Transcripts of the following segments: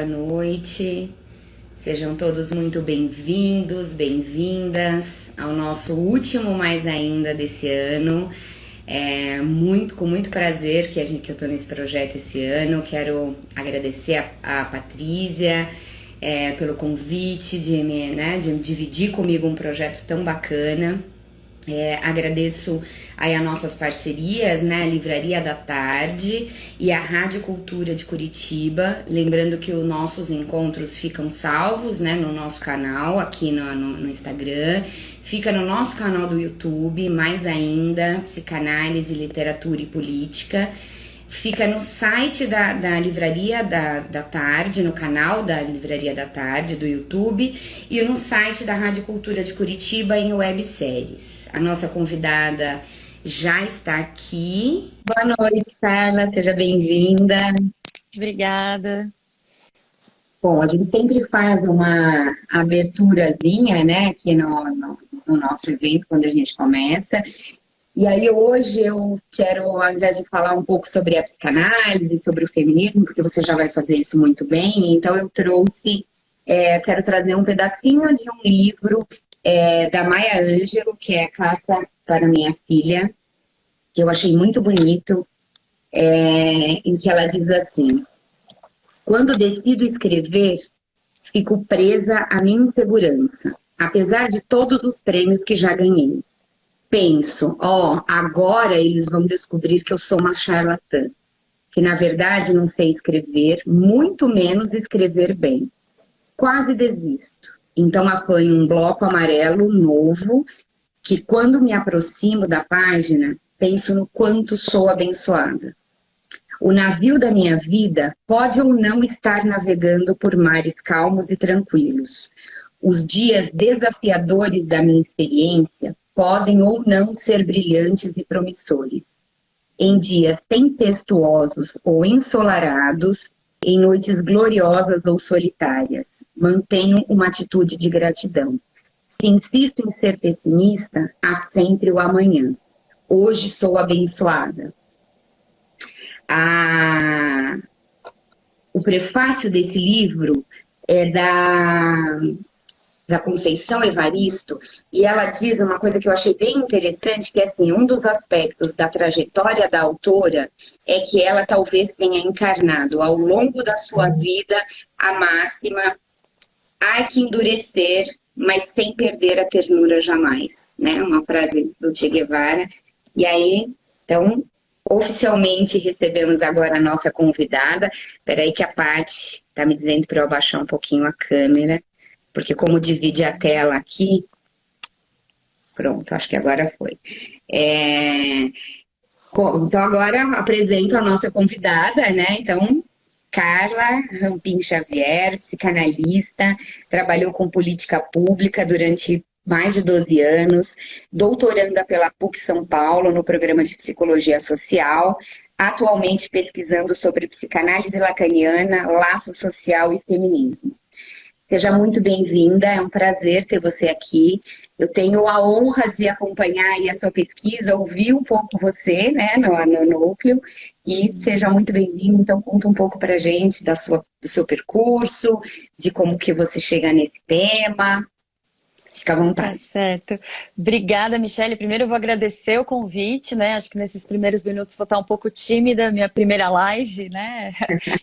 boa noite. Sejam todos muito bem-vindos, bem-vindas ao nosso último Mais Ainda desse ano. Com muito prazer que eu tô nesse projeto esse ano. Quero agradecer a Patrícia pelo convite de dividir comigo um projeto tão bacana. Agradeço aí as nossas parcerias, né? A Livraria da Tarde e a Rádio Cultura de Curitiba. Lembrando que os nossos encontros ficam salvos, né? No nosso canal, aqui no Instagram. Fica no nosso canal do YouTube, Mais Ainda, Psicanálise, Literatura e Política. Fica no site da Livraria da Tarde, no canal da Livraria da Tarde, do YouTube, e no site da Rádio Cultura de Curitiba, em webséries. A nossa convidada já está aqui. Boa noite, Carla, seja bem-vinda. Obrigada. Bom, a gente sempre faz uma aberturazinha, né, aqui no nosso evento, quando a gente começa. E aí hoje eu quero, ao invés de falar um pouco sobre a psicanálise, sobre o feminismo, porque você já vai fazer isso muito bem, então eu quero trazer um pedacinho de um livro da Maya Angelou, que é Carta para Minha Filha, que eu achei muito bonito, em que ela diz assim: quando decido escrever, fico presa à minha insegurança, apesar de todos os prêmios que já ganhei. Penso, agora eles vão descobrir que eu sou uma charlatã, que na verdade não sei escrever, muito menos escrever bem. Quase desisto. Então apanho um bloco amarelo novo, que quando me aproximo da página, penso no quanto sou abençoada. O navio da minha vida pode ou não estar navegando por mares calmos e tranquilos. Os dias desafiadores da minha experiência podem ou não ser brilhantes e promissores. Em dias tempestuosos ou ensolarados, em noites gloriosas ou solitárias, mantenho uma atitude de gratidão. Se insisto em ser pessimista, há sempre o amanhã. Hoje sou abençoada. O prefácio desse livro é da Conceição Evaristo, e ela diz uma coisa que eu achei bem interessante, que é assim, um dos aspectos da trajetória da autora é que ela talvez tenha encarnado ao longo da sua vida a máxima: há que endurecer, mas sem perder a ternura jamais, né? Uma frase do Che Guevara. E aí, então, oficialmente recebemos agora a nossa convidada. Espera aí que a Paty está me dizendo para eu abaixar um pouquinho a câmera, porque como divide a tela aqui, pronto, acho que agora foi. Então agora apresento a nossa convidada, né? Então, Carla Rampin Xavier, psicanalista, trabalhou com política pública durante mais de 12 anos, doutoranda pela PUC São Paulo no programa de Psicologia Social, atualmente pesquisando sobre psicanálise lacaniana, laço social e feminismo. Seja muito bem-vinda, é um prazer ter você aqui. Eu tenho a honra de acompanhar aí a sua pesquisa, ouvir um pouco você, né, no núcleo, e seja muito bem-vindo. Então, conta um pouco pra gente do seu percurso, de como que você chega nesse tema. Fica à vontade. Tá certo. Obrigada, Michele. Primeiro eu vou agradecer o convite, né? Acho que nesses primeiros minutos vou estar um pouco tímida, minha primeira live, né?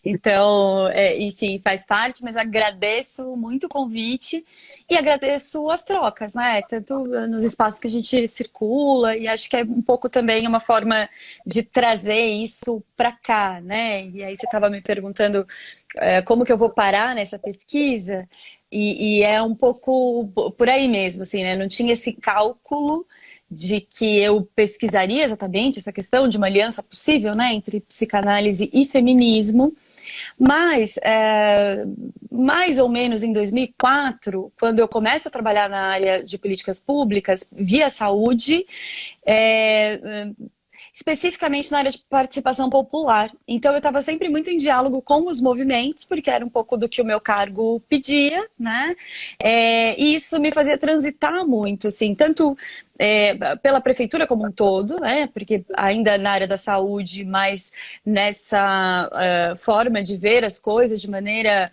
Então, enfim, faz parte, mas agradeço muito o convite e agradeço as trocas, né? Tanto nos espaços que a gente circula, e acho que é um pouco também uma forma de trazer isso para cá, né? E aí você estava me perguntando como que eu vou parar nessa pesquisa. E é um pouco por aí mesmo, assim, né? Não tinha esse cálculo de que eu pesquisaria exatamente essa questão de uma aliança possível, né, entre psicanálise e feminismo. Mas, mais ou menos em 2004, quando eu começo a trabalhar na área de políticas públicas, via saúde, especificamente na área de participação popular. Então eu estava sempre muito em diálogo com os movimentos, porque era um pouco do que o meu cargo pedia, né? E isso me fazia transitar muito, assim, tanto pela prefeitura como um todo, né? Porque ainda na área da saúde, mas nessa forma de ver as coisas de maneira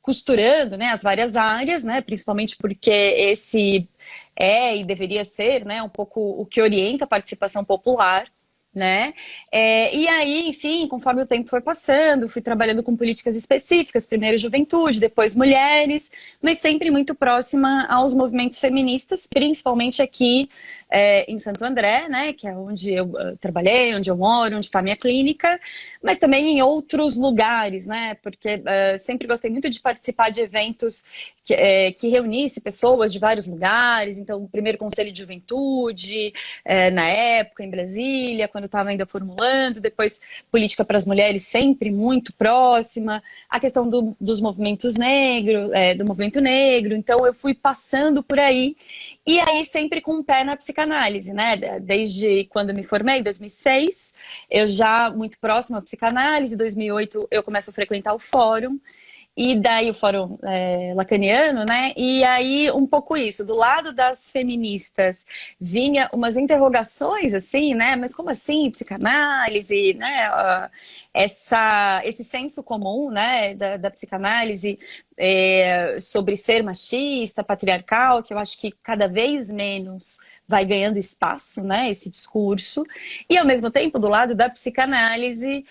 costurando, né, as várias áreas, né, principalmente porque esse é e deveria ser, né, um pouco o que orienta a participação popular, né? E aí, enfim, conforme o tempo foi passando, fui trabalhando com políticas específicas, primeiro juventude, depois mulheres, mas sempre muito próxima aos movimentos feministas, principalmente aqui em Santo André, né, que é onde eu trabalhei, onde eu moro, onde está a minha clínica, mas também em outros lugares, né, porque sempre gostei muito de participar de eventos que reunisse pessoas de vários lugares. Então, o primeiro Conselho de Juventude, na época, em Brasília, quando eu estava ainda formulando, depois Política para as Mulheres, sempre muito próxima, a questão dos movimentos negros, do movimento negro. Então, eu fui passando por aí, e aí sempre com um pé na psicanálise, né? Desde quando eu me formei, em 2006, eu já muito próxima à psicanálise. Em 2008, eu começo a frequentar o fórum, e daí o fórum lacaniano, né? E aí um pouco isso, do lado das feministas vinha umas interrogações assim, né? Mas como assim psicanálise, né? Esse senso comum, né, da psicanálise sobre ser machista, patriarcal, que eu acho que cada vez menos vai ganhando espaço, né, esse discurso, e ao mesmo tempo, do lado da psicanálise,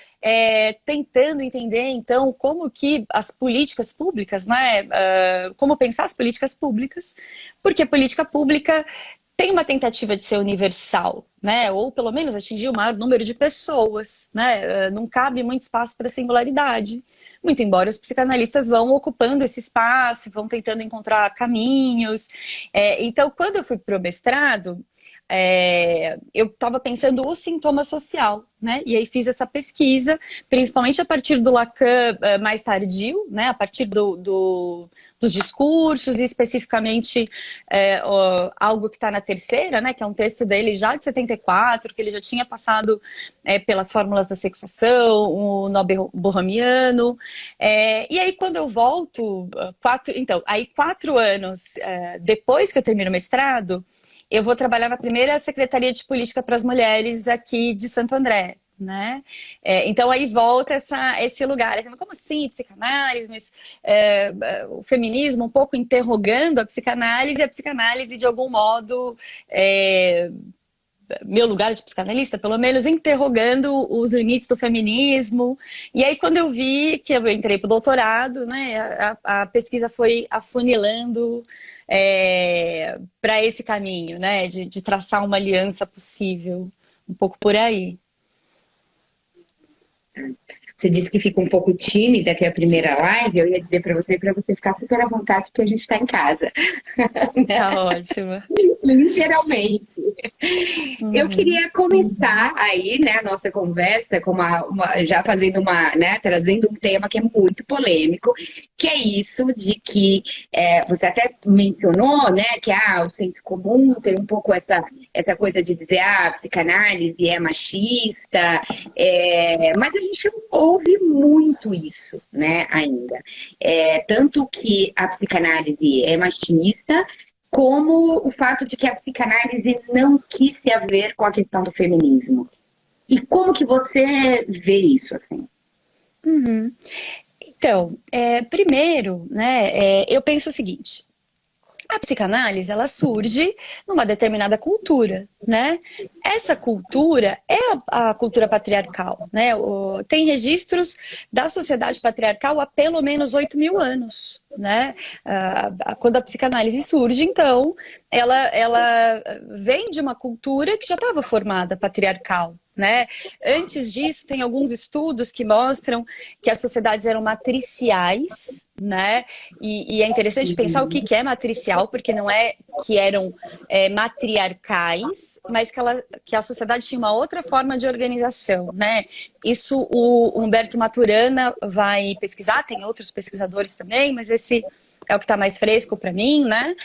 tentando entender, então, como que as políticas públicas, né, como pensar as políticas públicas, porque política pública tem uma tentativa de ser universal, né, ou pelo menos atingir o maior número de pessoas, né, não cabe muito espaço para singularidade. Muito embora os psicanalistas vão ocupando esse espaço, vão tentando encontrar caminhos. Então, quando eu fui para o mestrado, eu estava pensando o sintoma social, né? E aí fiz essa pesquisa, principalmente a partir do Lacan mais tardio, né? A partir dos discursos, e especificamente algo que está na terceira, né? Que é um texto dele já de 74, que ele já tinha passado pelas fórmulas da sexuação, o Norbert Bohemiano. E aí, quando eu volto, 4 anos depois que eu termino o mestrado, eu vou trabalhar na primeira Secretaria de Política para as Mulheres aqui de Santo André, né? Então aí volta esse lugar. Como assim, psicanálise? Mas o feminismo um pouco interrogando a psicanálise, e a psicanálise de algum modo, meu lugar de psicanalista, pelo menos interrogando os limites do feminismo. E aí quando eu vi que eu entrei para o doutorado, né, a pesquisa foi afunilando para esse caminho, né, de traçar uma aliança possível, um pouco por aí. Você disse que fica um pouco tímida, que é a primeira live. Eu ia dizer para você ficar super à vontade, porque a gente está em casa. Tá ótimo. Literalmente. Eu Uhum. queria começar aí, né, a nossa conversa com já fazendo trazendo um tema que é muito polêmico, que é isso de que você até mencionou, né, que o senso comum tem um pouco essa coisa de dizer a psicanálise é machista, mas a gente não ouve muito isso, né, ainda. Tanto que a psicanálise é machista, como o fato de que a psicanálise não quis se haver com a questão do feminismo. E como que você vê isso, assim? Uhum. Então, primeiro, né, eu penso o seguinte: a psicanálise, ela surge numa determinada cultura, né? Essa cultura é a cultura patriarcal, né? Tem registros da sociedade patriarcal há pelo menos 8.000 anos, né? Quando a psicanálise surge, então, ela vem de uma cultura que já estava formada patriarcal, né? Antes disso, tem alguns estudos que mostram que as sociedades eram matriciais, né? E é interessante pensar o que é matricial, porque não é que eram matriarcais, mas que a sociedade tinha uma outra forma de organização, né? Isso o Humberto Maturana vai pesquisar, tem outros pesquisadores também, mas esse é o que está mais fresco para mim, né?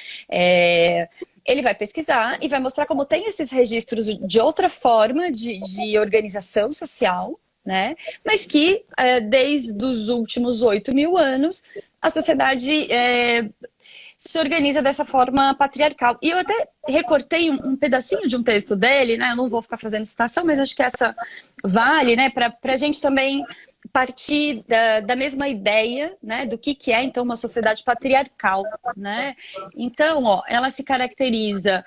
Ele vai pesquisar e vai mostrar como tem esses registros de outra forma de organização social, né? Mas que desde os últimos 8.000 anos a sociedade se organiza dessa forma patriarcal. E eu até recortei um pedacinho de um texto dele, né? Eu não vou ficar fazendo citação, mas acho que essa vale, né? Para a gente também partir da mesma ideia, né, do que é, então, uma sociedade patriarcal, né? Então, ó, ela se caracteriza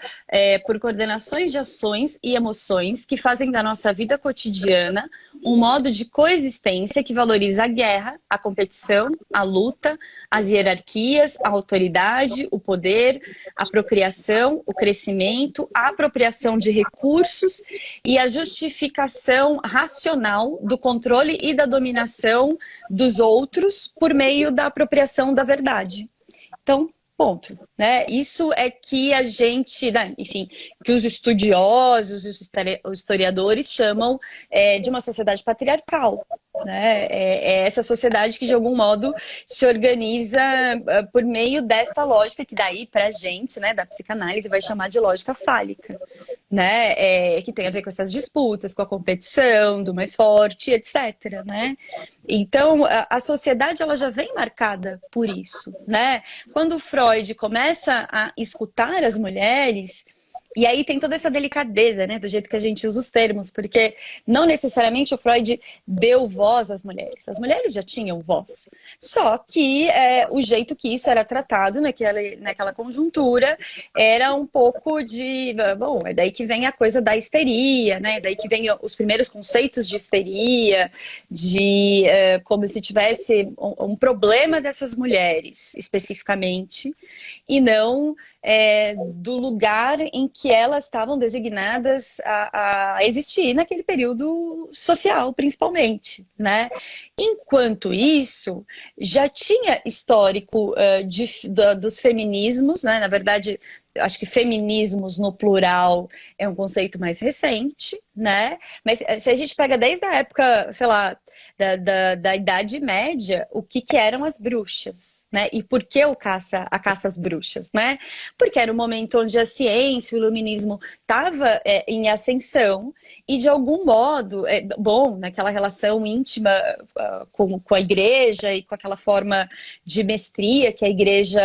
por coordenações de ações e emoções que fazem da nossa vida cotidiana um modo de coexistência que valoriza a guerra, a competição, a luta, as hierarquias, a autoridade, o poder, a procriação, o crescimento, a apropriação de recursos e a justificação racional do controle e da dominação dos outros por meio da apropriação da verdade. Então, ponto, né? Isso é que a gente, né, enfim, que os estudiosos, os historiadores chamam de uma sociedade patriarcal, né? É essa sociedade que, de algum modo, se organiza por meio desta lógica que daí, para a gente, né, da psicanálise, vai chamar de lógica fálica, né? Que tem a ver com essas disputas, com a competição do mais forte, etc., né? Então, a sociedade ela já vem marcada por isso, né? Quando Freud começa a escutar as mulheres, e aí tem toda essa delicadeza, né, do jeito que a gente usa os termos, porque não necessariamente o Freud deu voz às mulheres. As mulheres já tinham voz. Só que o jeito que isso era tratado naquela conjuntura era um pouco de... Bom, é daí que vem a coisa da histeria, né? Daí que vem os primeiros conceitos de histeria, de como se tivesse um problema dessas mulheres, especificamente, e não do lugar em que elas estavam designadas a existir naquele período social, principalmente, né? Enquanto isso, já tinha histórico dos feminismos, né? Na verdade, acho que feminismos no plural é um conceito mais recente, né? Mas se a gente pega desde a época, sei lá, da Idade Média, o que eram as bruxas, né? E por que a caça às bruxas, né? Porque era o momento onde a ciência, o iluminismo estava em ascensão e, de algum modo, naquela relação íntima com a igreja e com aquela forma de mestria que a igreja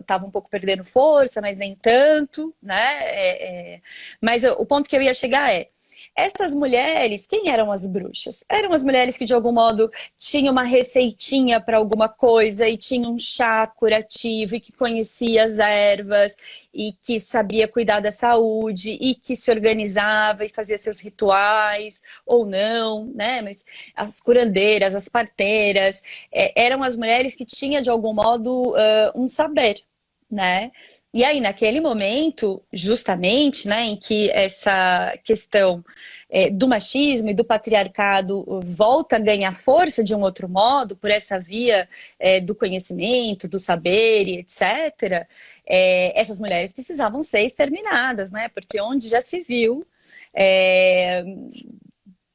estava um pouco perdendo força, mas nem tanto, né? Mas o ponto que eu ia chegar estas mulheres, quem eram as bruxas? Eram as mulheres que, de algum modo, tinham uma receitinha para alguma coisa e tinham um chá curativo e que conhecia as ervas e que sabia cuidar da saúde e que se organizava e fazia seus rituais, ou não, né? Mas as curandeiras, as parteiras, eram as mulheres que tinham, de algum modo, um saber, né? E aí, naquele momento, justamente, né, em que essa questão do machismo e do patriarcado volta a ganhar força de um outro modo, por essa via do conhecimento, do saber, e etc., essas mulheres precisavam ser exterminadas, né? Porque onde já se viu,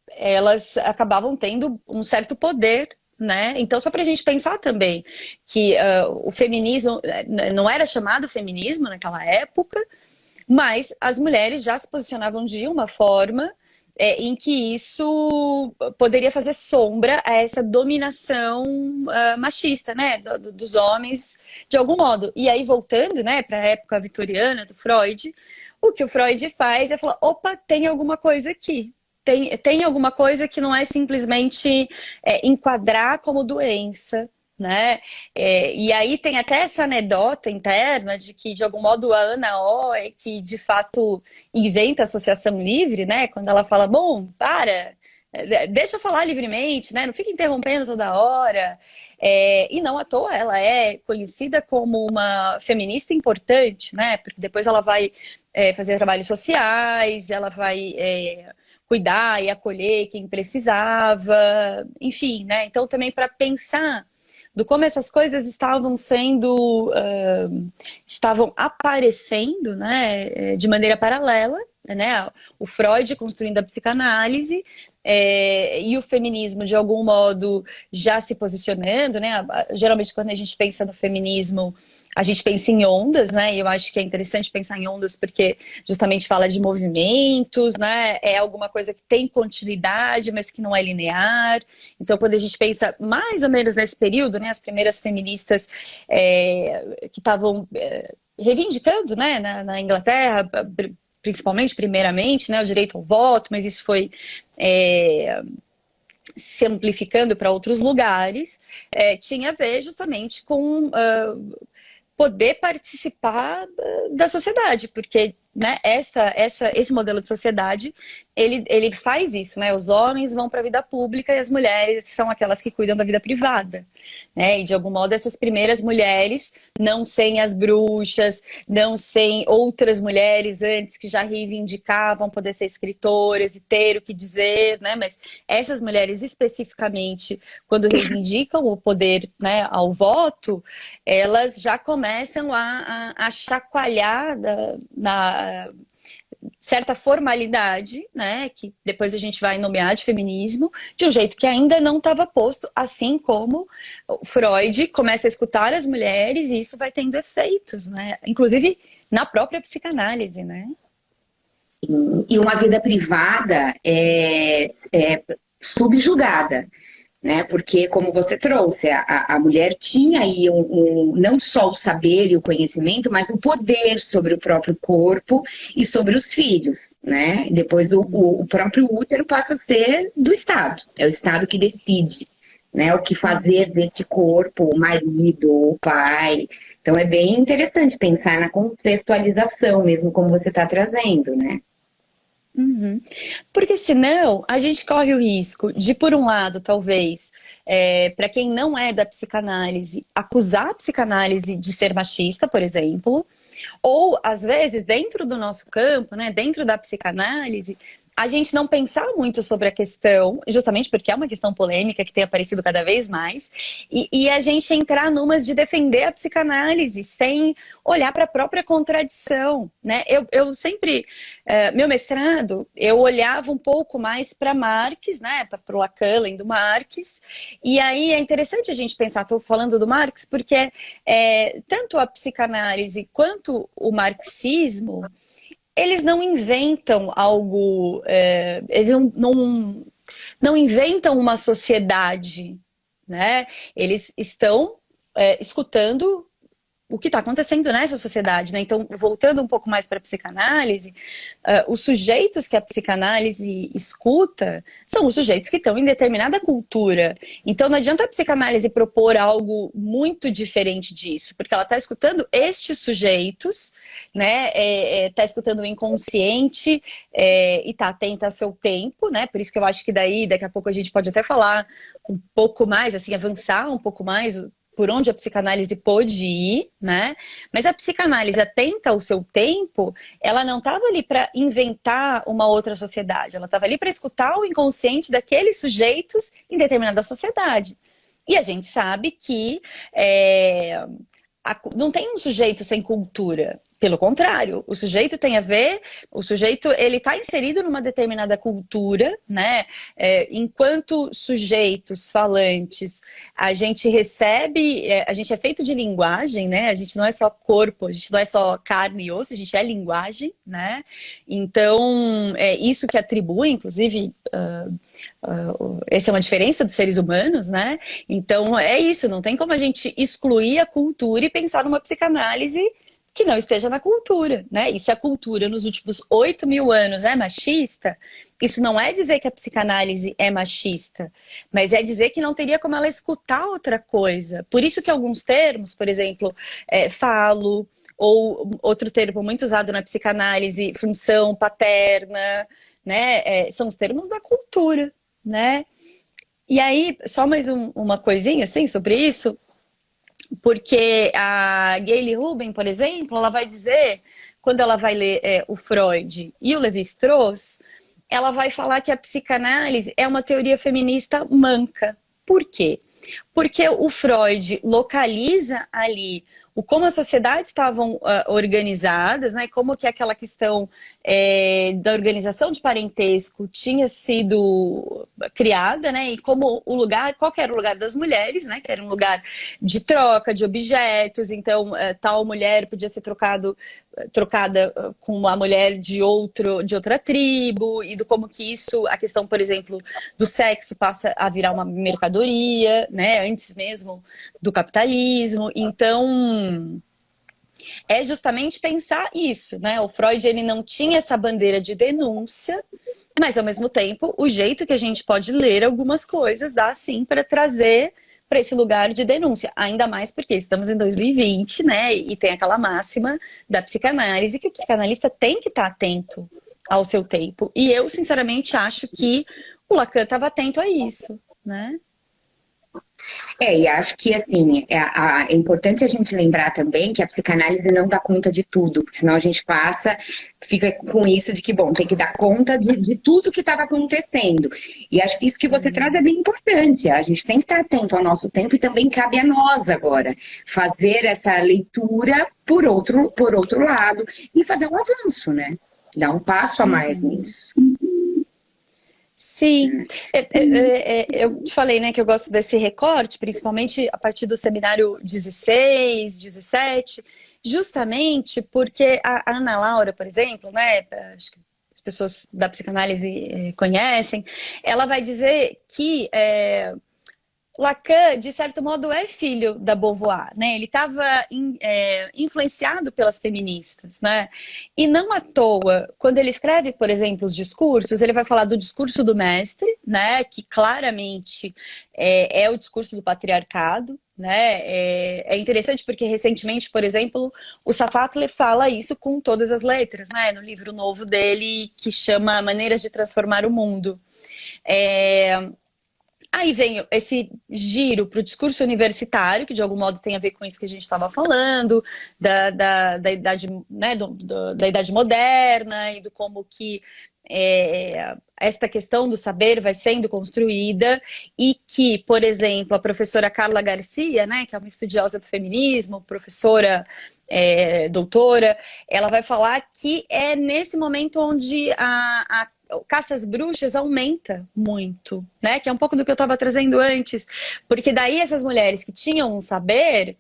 elas acabavam tendo um certo poder, né? Então, só para a gente pensar também que o feminismo não era chamado feminismo naquela época, mas as mulheres já se posicionavam de uma forma em que isso poderia fazer sombra a essa dominação machista, né, dos homens, de algum modo. E aí, voltando, né, para a época vitoriana do Freud, o que o Freud faz é falar, opa, tem alguma coisa aqui. Tem alguma coisa que não é simplesmente enquadrar como doença, né? E aí tem até essa anedota interna de que, de algum modo, a Ana O é que, de fato, inventa a associação livre, né? Quando ela fala, bom, deixa eu falar livremente, né? Não fica interrompendo toda hora. E não à toa, ela é conhecida como uma feminista importante, né? Porque depois ela vai fazer trabalhos sociais, ela vai... cuidar e acolher quem precisava, enfim, né? Então também para pensar do como essas coisas estavam sendo, estavam aparecendo, né, de maneira paralela, né? O Freud construindo a psicanálise e o feminismo de algum modo já se posicionando, né? Geralmente quando a gente pensa no feminismo a gente pensa em ondas, né? E eu acho que é interessante pensar em ondas porque justamente fala de movimentos, né? É alguma coisa que tem continuidade, mas que não é linear. Então, quando a gente pensa mais ou menos nesse período, né? As primeiras feministas que estavam reivindicando, né? Na Inglaterra, principalmente, primeiramente, né? O direito ao voto, mas isso foi se amplificando para outros lugares, tinha a ver justamente com poder participar da sociedade, porque, né, esse modelo de sociedade, ele faz isso, né? Os homens vão para a vida pública e as mulheres são aquelas que cuidam da vida privada, né? E de algum modo essas primeiras mulheres, não sem as bruxas, não sem outras mulheres antes que já reivindicavam poder ser escritoras e ter o que dizer, né? Mas essas mulheres especificamente, quando reivindicam o poder, né, ao voto, elas já começam a chacoalhar na certa formalidade, né, que depois a gente vai nomear de feminismo, de um jeito que ainda não estava posto, assim como Freud começa a escutar as mulheres e isso vai tendo efeitos, né, inclusive na própria psicanálise, né? Sim. E uma vida privada é subjugada, né? Porque, como você trouxe, a mulher tinha aí não só o saber e o conhecimento, mas o poder sobre o próprio corpo e sobre os filhos, né? Depois o próprio útero passa a ser do Estado, é o Estado que decide, né? O que fazer deste corpo, o marido, o pai. Então é bem interessante pensar na contextualização mesmo, como você está trazendo, né? Uhum. Porque senão a gente corre o risco de, por um lado, talvez, para quem não é da psicanálise, acusar a psicanálise de ser machista, por exemplo, ou às vezes dentro do nosso campo, né, dentro da psicanálise, a gente não pensar muito sobre a questão, justamente porque é uma questão polêmica que tem aparecido cada vez mais, e a gente entrar numas de defender a psicanálise sem olhar para a própria contradição, né? Eu sempre, meu mestrado, eu olhava um pouco mais para Marx, né? Para o Lacan, lendo Marx, e aí é interessante a gente pensar, estou falando do Marx, porque tanto a psicanálise quanto o marxismo eles não inventam algo, eles não inventam uma sociedade, né? Eles estão escutando o que está acontecendo nessa sociedade, né? Então, voltando um pouco mais para a psicanálise, os sujeitos que a psicanálise escuta são os sujeitos que estão em determinada cultura. Então, não adianta a psicanálise propor algo muito diferente disso, porque ela está escutando estes sujeitos, né? Está escutando o inconsciente e está atenta ao seu tempo, né? Por isso que eu acho que daqui a pouco a gente pode até falar um pouco mais, assim, avançar um pouco mais por onde a psicanálise pôde ir, né? Mas a psicanálise atenta ao seu tempo, ela não estava ali para inventar uma outra sociedade, ela estava ali para escutar o inconsciente daqueles sujeitos em determinada sociedade. E a gente sabe que não tem um sujeito sem cultura. Pelo contrário, o sujeito tem a ver, o sujeito ele está inserido numa determinada cultura, né? Enquanto sujeitos falantes, a gente recebe, a gente é feito de linguagem, né? A gente não é só corpo, a gente não é só carne e osso, a gente é linguagem, né? Então, é isso que atribui, inclusive, essa é uma diferença dos seres humanos, né? Então, é isso, não tem como a gente excluir a cultura e pensar numa psicanálise que não esteja na cultura, né? E se a cultura nos últimos 8.000 anos é machista, isso não é dizer que a psicanálise é machista, mas é dizer que não teria como ela escutar outra coisa. Por isso que alguns termos, por exemplo, falo, ou outro termo muito usado na psicanálise, função paterna, né? São os termos da cultura, né? E aí, só mais uma coisinha assim sobre isso, porque a Gayle Rubin, por exemplo, ela vai dizer, quando ela vai ler o Freud e o Lévi-Strauss, ela vai falar que a psicanálise é uma teoria feminista manca. Por quê? Porque o Freud localiza ali como as sociedades estavam organizadas, né? Como que aquela questão da organização de parentesco tinha sido criada, né? E como qual que era o lugar das mulheres, né? Que era um lugar de troca de objetos, então tal mulher podia ser trocada com uma mulher de outra tribo, e do como que isso, a questão, por exemplo, do sexo passa a virar uma mercadoria, né? Antes mesmo do capitalismo. Então, é justamente pensar isso, né? O Freud, ele não tinha essa bandeira de denúncia, Mas, ao mesmo tempo, o jeito que a gente pode ler algumas coisas dá, sim, para trazer para esse lugar de denúncia. Ainda mais porque estamos em 2020, né? E tem aquela máxima da psicanálise que o psicanalista tem que estar atento ao seu tempo. E eu, sinceramente, acho que o Lacan estava atento a isso, né? E acho que, assim, é importante a gente lembrar também que a psicanálise não dá conta de tudo, porque senão a gente fica com isso de que, bom, tem que dar conta de tudo que estava acontecendo. E acho que isso que você traz é bem importante. A gente tem que estar atento ao nosso tempo e também cabe a nós agora fazer essa leitura por outro lado e fazer um avanço, né? Dar um passo a mais nisso. Sim, eu te falei, né, que eu gosto desse recorte, principalmente a partir do seminário 16, 17, justamente porque a Ana Laura, por exemplo, né, acho que as pessoas da psicanálise conhecem, ela vai dizer que Lacan, de certo modo, é filho da Beauvoir, né? Ele estava influenciado pelas feministas, né? E não à toa, quando ele escreve, por exemplo, os discursos, ele vai falar do discurso do mestre, né? Que claramente é o discurso do patriarcado, né? É interessante porque recentemente, por exemplo, o Safatli fala isso com todas as letras, né? No livro novo dele que chama Maneiras de Transformar o Mundo. Aí vem esse giro para o discurso universitário, que de algum modo tem a ver com isso que a gente estava falando, da idade, né, da idade moderna e do como que esta questão do saber vai sendo construída e que, por exemplo, a professora Carla Garcia, né, que é uma estudiosa do feminismo, professora doutora, ela vai falar que é nesse momento onde a caça às bruxas aumenta muito, né? Que é um pouco do que eu estava trazendo antes, porque daí essas mulheres que tinham um saber,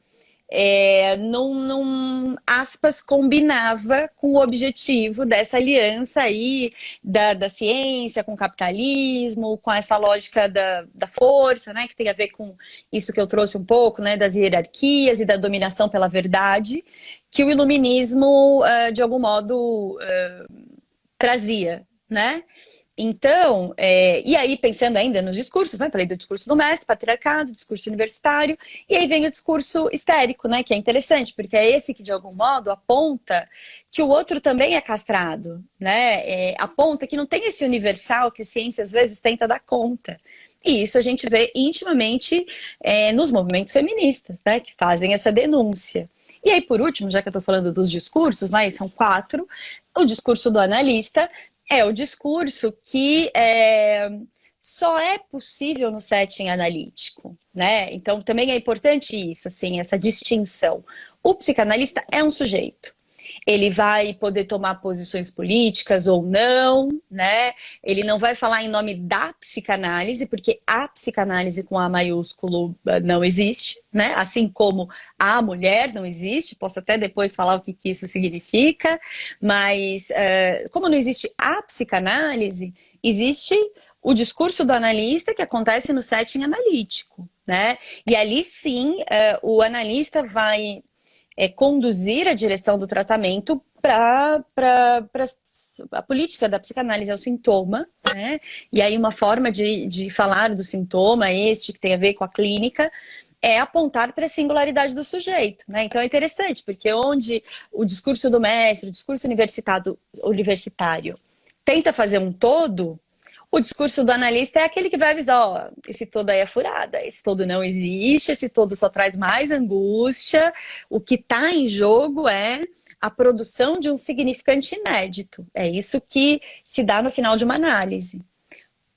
aspas, combinava com o objetivo dessa aliança aí da ciência com o capitalismo, com essa lógica da força, né? Que tem a ver com isso que eu trouxe um pouco, né? Das hierarquias e da dominação pela verdade, que o iluminismo, de algum modo, trazia, né? Então, e aí pensando ainda nos discursos, né? Falei do discurso do mestre, patriarcado, discurso universitário, e aí vem o discurso histérico, né? Que é interessante, porque é esse que de algum modo aponta que o outro também é castrado, né? Aponta que não tem esse universal que a ciência às vezes tenta dar conta. E isso a gente vê intimamente nos movimentos feministas, né? Que fazem essa denúncia. E aí, por último, já que eu estou falando dos discursos, né? São 4, o discurso do analista é o discurso que só é possível no setting analítico, né? Então, também é importante isso, assim, essa distinção. O psicanalista é um sujeito. Ele vai poder tomar posições políticas ou não, né? Ele não vai falar em nome da psicanálise, porque a psicanálise com A maiúsculo não existe, né? Assim como a mulher não existe. Posso até depois falar o que isso significa, mas como não existe a psicanálise, existe o discurso do analista que acontece no setting analítico, né? E ali sim, o analista vai conduzir a direção do tratamento para a política da psicanálise é o sintoma, né? E aí uma forma de falar do sintoma, que tem a ver com a clínica, é apontar para a singularidade do sujeito, né? Então é interessante, porque onde o discurso do mestre, o discurso universitário tenta fazer um todo, o discurso do analista é aquele que vai avisar, ó, esse todo aí é furada, esse todo não existe, esse todo só traz mais angústia, o que está em jogo é a produção de um significante inédito. É isso que se dá no final de uma análise.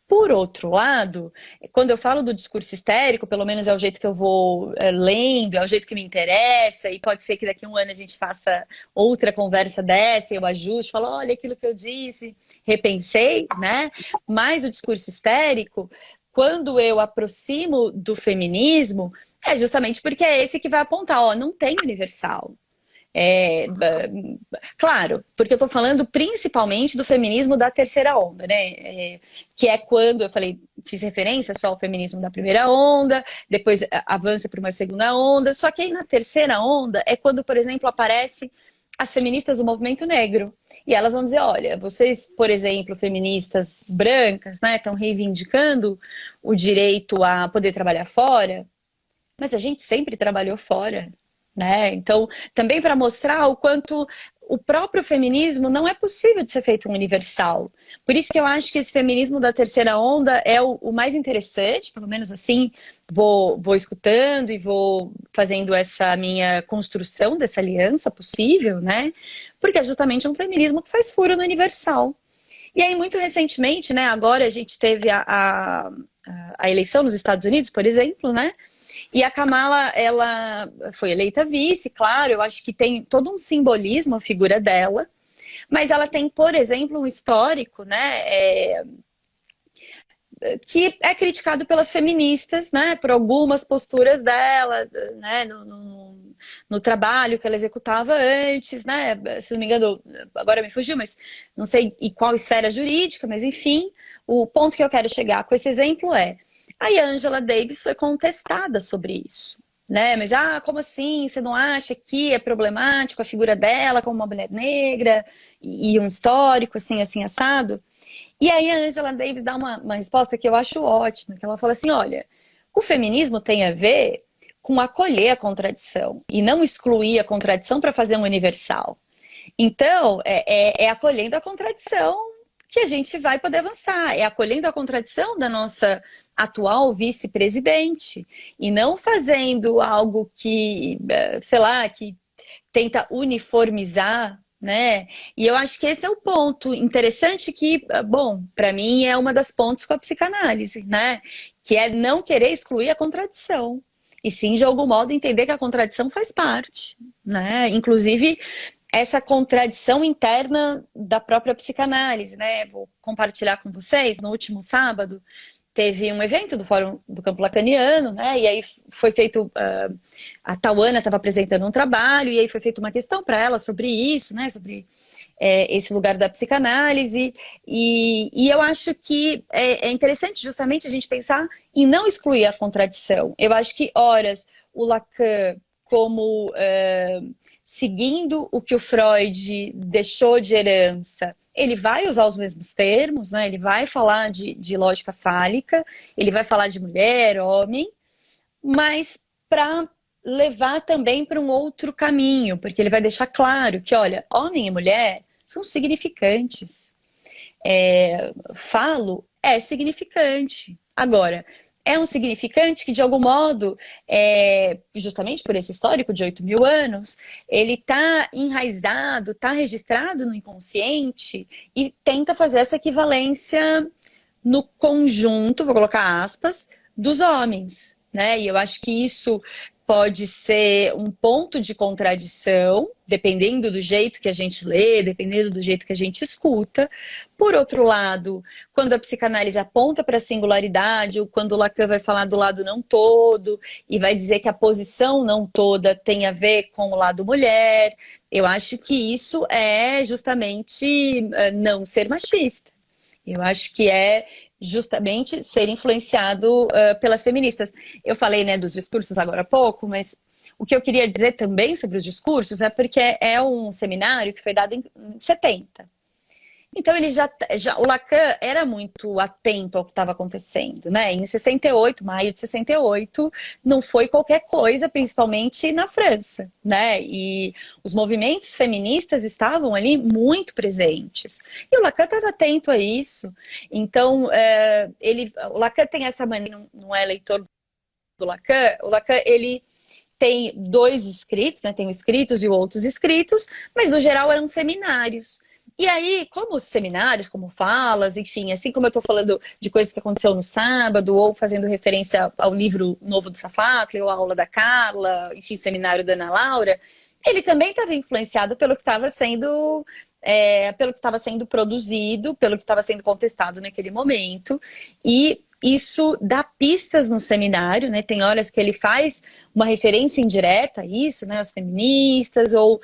Por outro lado, quando eu falo do discurso histérico, pelo menos é o jeito que eu vou lendo, é o jeito que me interessa, e pode ser que daqui a um ano a gente faça outra conversa dessa, eu ajuste, falo, olha aquilo que eu disse, repensei, né? Mas o discurso histérico, quando eu aproximo do feminismo, é justamente porque é esse que vai apontar, ó, não tem universal. Claro, porque eu estou falando principalmente do feminismo da terceira onda, né? Que é quando eu falei, fiz referência só ao feminismo da primeira onda, depois avança para uma segunda onda, só que aí na terceira onda é quando, por exemplo, aparece as feministas do movimento negro. E elas vão dizer, olha, vocês, por exemplo, feministas brancas, né, estão reivindicando o direito a poder trabalhar fora, mas a gente sempre trabalhou fora, né? Então, também para mostrar o quanto o próprio feminismo não é possível de ser feito universal. Por isso que eu acho que esse feminismo da terceira onda é o mais interessante, pelo menos assim, vou escutando e vou fazendo essa minha construção dessa aliança possível, né? Porque é justamente um feminismo que faz furo no universal. E aí, muito recentemente, né, agora a gente teve a eleição nos Estados Unidos, por exemplo, né? E a Kamala, ela foi eleita vice, claro, eu acho que tem todo um simbolismo a figura dela, mas ela tem, por exemplo, um histórico, né, que é criticado pelas feministas, né, por algumas posturas dela, né, no trabalho que ela executava antes, né, se não me engano, agora me fugiu, mas não sei em qual esfera jurídica, mas enfim, o ponto que eu quero chegar com esse exemplo é: aí a Angela Davis foi contestada sobre isso, né? Mas, como assim? Você não acha que é problemático a figura dela como uma mulher negra e um histórico, assim, assim, assado? E aí a Angela Davis dá uma resposta que eu acho ótima, que ela fala assim, olha, o feminismo tem a ver com acolher a contradição e não excluir a contradição para fazer um universal. Então, é acolhendo a contradição que a gente vai poder avançar, é acolhendo a contradição da nossa atual vice-presidente e não fazendo algo que, sei lá, que tenta uniformizar, né? E eu acho que esse é o ponto interessante que, bom, para mim é uma das pontes com a psicanálise, né? Que é não querer excluir a contradição. E sim, de algum modo, entender que a contradição faz parte, né? Inclusive, essa contradição interna da própria psicanálise, né? Vou compartilhar com vocês, no último sábado, teve um evento do Fórum do Campo Lacaniano, né? E aí foi feito, a Tauana estava apresentando um trabalho, e aí foi feita uma questão para ela sobre isso, né? Sobre esse lugar da psicanálise. E eu acho que é interessante justamente a gente pensar em não excluir a contradição. Eu acho que, horas, o Lacan, como seguindo o que o Freud deixou de herança, ele vai usar os mesmos termos, né? Ele vai falar de lógica fálica, ele vai falar de mulher, homem, mas para levar também para um outro caminho, porque ele vai deixar claro que, olha, homem e mulher são significantes. Falo é significante. Agora, é um significante que, de algum modo, justamente por esse histórico de 8.000 anos, ele está enraizado, está registrado no inconsciente e tenta fazer essa equivalência no conjunto, vou colocar aspas, dos homens, né? E eu acho que isso pode ser um ponto de contradição, dependendo do jeito que a gente lê, dependendo do jeito que a gente escuta. Por outro lado, quando a psicanálise aponta para a singularidade, ou quando o Lacan vai falar do lado não todo, e vai dizer que a posição não toda tem a ver com o lado mulher, eu acho que isso é justamente não ser machista. Eu acho que é justamente ser influenciado pelas feministas. Eu falei, né, dos discursos agora há pouco, mas o que eu queria dizer também sobre os discursos é porque é um seminário que foi dado em 70. Então ele o Lacan era muito atento ao que estava acontecendo, né? Em 68, maio de 68, não foi qualquer coisa, principalmente na França, né? E os movimentos feministas estavam ali muito presentes. E o Lacan estava atento a isso. Então, o Lacan tem essa maneira, não é leitor do Lacan, o Lacan, ele tem dois escritos, né? Tem o escritos e outros escritos, mas no geral eram seminários. E aí, como os seminários, como falas, enfim, assim como eu estou falando de coisas que aconteceu no sábado, ou fazendo referência ao livro novo do Safatli, ou à aula da Carla, enfim, seminário da Ana Laura, ele também estava influenciado pelo que estava sendo produzido, pelo que estava sendo contestado naquele momento. E isso dá pistas no seminário, né? Tem horas que ele faz uma referência indireta a isso, né? As feministas, ou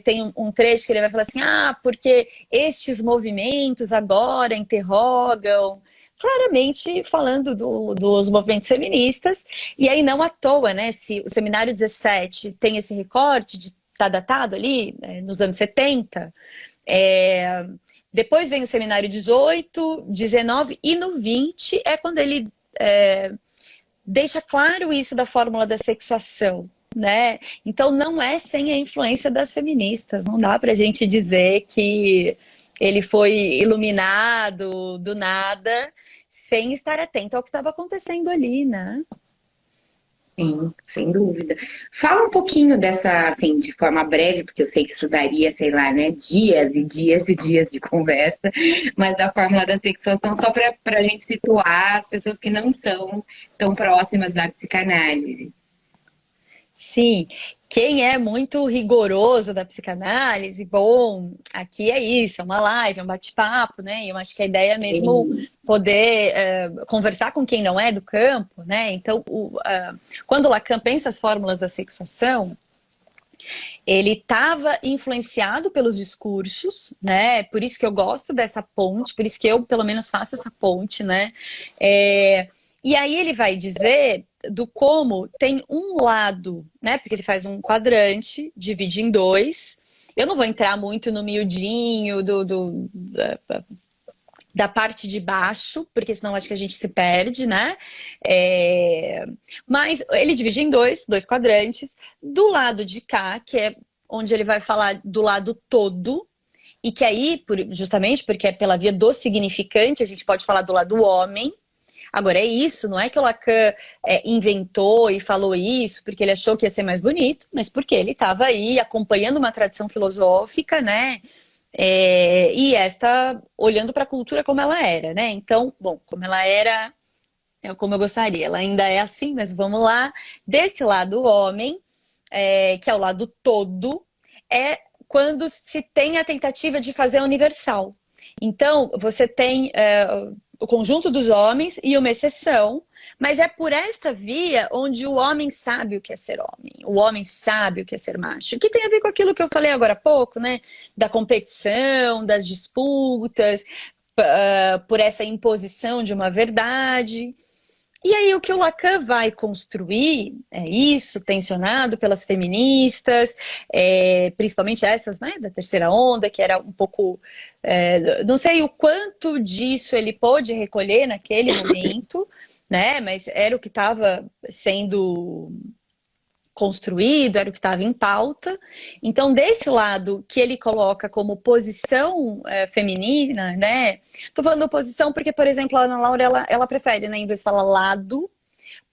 tem um trecho que ele vai falar assim, porque estes movimentos agora interrogam, claramente falando dos movimentos feministas. E aí não à toa, né? Se o seminário 17 tem esse recorte de tá datado ali, nos anos 70. Depois vem o seminário 18, 19 e no 20 é quando ele deixa claro isso da fórmula da sexuação, né? Então não é sem a influência das feministas, não dá pra gente dizer que ele foi iluminado do nada sem estar atento ao que estava acontecendo ali, né? Sim, sem dúvida. Fala um pouquinho dessa, assim, de forma breve, porque eu sei que isso daria, sei lá, né, dias e dias e dias de conversa, mas da fórmula da sexuação, só para a gente situar as pessoas que não são tão próximas da psicanálise. Sim, quem é muito rigoroso da psicanálise, bom, aqui é isso, é uma live, é um bate-papo, né? E eu acho que a ideia é mesmo Sim, poder conversar com quem não é do campo, né? Então, quando Lacan pensa as fórmulas da sexuação, ele estava influenciado pelos discursos, né? Por isso que eu gosto dessa ponte, por isso que eu, pelo menos, faço essa ponte, né? E aí ele vai dizer do como tem um lado, né? Porque ele faz um quadrante, divide em dois. Eu não vou entrar muito no miudinho da parte de baixo, porque senão acho que a gente se perde, né? Mas ele divide em dois quadrantes. Do lado de cá, que é onde ele vai falar do lado todo, e que aí, justamente porque é pela via do significante, a gente pode falar do lado homem. Agora, é isso, não é que o Lacan inventou e falou isso porque ele achou que ia ser mais bonito, mas porque ele estava aí acompanhando uma tradição filosófica, né? E olhando para a cultura como ela era, né? Então, bom, como ela era, é como eu gostaria. Ela ainda é assim, mas vamos lá. Desse lado, o homem, que é o lado todo, é quando se tem a tentativa de fazer universal. Então, você tem o conjunto dos homens e uma exceção, mas é por esta via onde o homem sabe o que é ser homem, o homem sabe o que é ser macho, que tem a ver com aquilo que eu falei agora há pouco, né? Da competição, das disputas, por essa imposição de uma verdade. E aí o que o Lacan vai construir é isso, tensionado pelas feministas, principalmente essas, né, da terceira onda, que era um pouco... não sei o quanto disso ele pôde recolher naquele momento, né, mas era o que estava sendo construído, era o que estava em pauta. Então, desse lado que ele coloca como posição feminina, né? Tô falando posição porque, por exemplo, a Ana Laura, ela prefere, né, em vez de falar lado,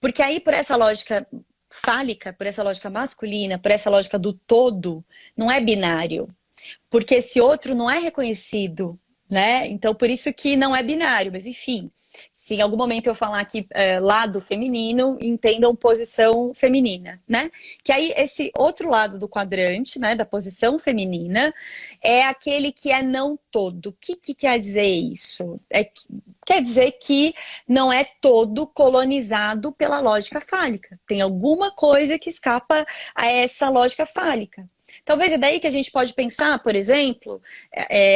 porque aí, por essa lógica fálica, por essa lógica masculina, por essa lógica do todo, não é binário. Porque esse outro não é reconhecido, né? Então, por isso que não é binário, mas enfim, se em algum momento eu falar aqui lado feminino, entendam posição feminina, né? Que aí esse outro lado do quadrante, né, da posição feminina, é aquele que é não todo. O que quer dizer isso? Quer dizer que não é todo colonizado pela lógica fálica. Tem alguma coisa que escapa a essa lógica fálica. Talvez é daí que a gente pode pensar, por exemplo,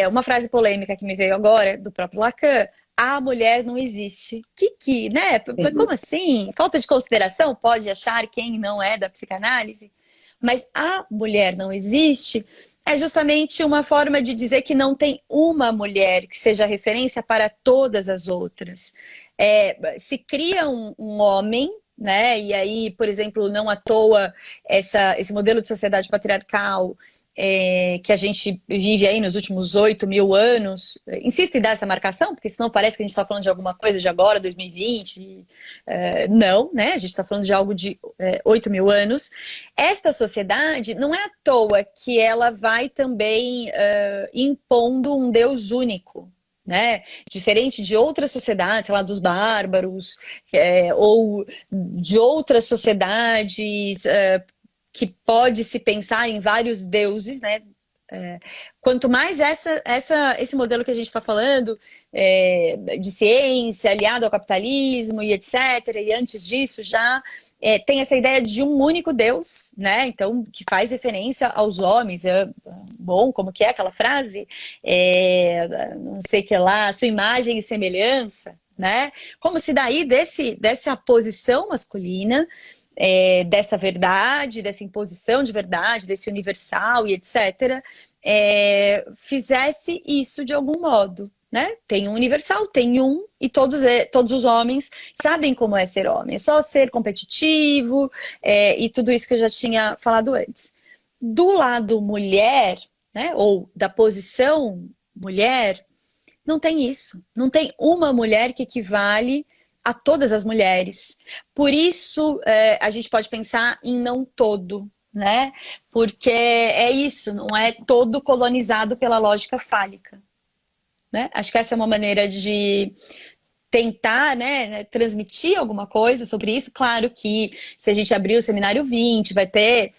uma frase polêmica que me veio agora, do próprio Lacan: a mulher não existe. Né? Como assim? Falta de consideração pode achar quem não é da psicanálise? Mas a mulher não existe é justamente uma forma de dizer que não tem uma mulher que seja referência para todas as outras. Se cria um homem, né? E aí, por exemplo, não à toa esse modelo de sociedade patriarcal que a gente vive aí nos últimos 8.000 anos, insisto em dar essa marcação, porque senão parece que a gente está falando de alguma coisa de agora, 2020, não, né? A gente está falando de algo de 8.000 anos. Esta sociedade não é à toa que ela vai também impondo um Deus único, né? Diferente de outras sociedades, sei lá, dos bárbaros, ou de outras sociedades que pode se pensar em vários deuses, né? Quanto mais esse modelo que a gente está falando de ciência, aliado ao capitalismo e etc., e antes disso já tem essa ideia de um único Deus, né? Então, que faz referência aos homens. Bom, como que é aquela frase? Não sei o que lá, sua imagem e semelhança, né? Como se daí dessa posição masculina dessa verdade, dessa imposição de verdade, desse universal e etc., fizesse isso de algum modo. Né? Tem um universal, tem um, e todos os homens sabem como é ser homem. É só ser competitivo e tudo isso que eu já tinha falado antes. Do lado mulher, né, ou da posição mulher, não tem isso. Não tem uma mulher que equivale a todas as mulheres. Por isso, a gente pode pensar em não todo, né? Porque é isso, não é todo colonizado pela lógica fálica. Né? Acho que essa é uma maneira de tentar, né, transmitir alguma coisa sobre isso. Claro que se a gente abrir o Seminário 20, vai ter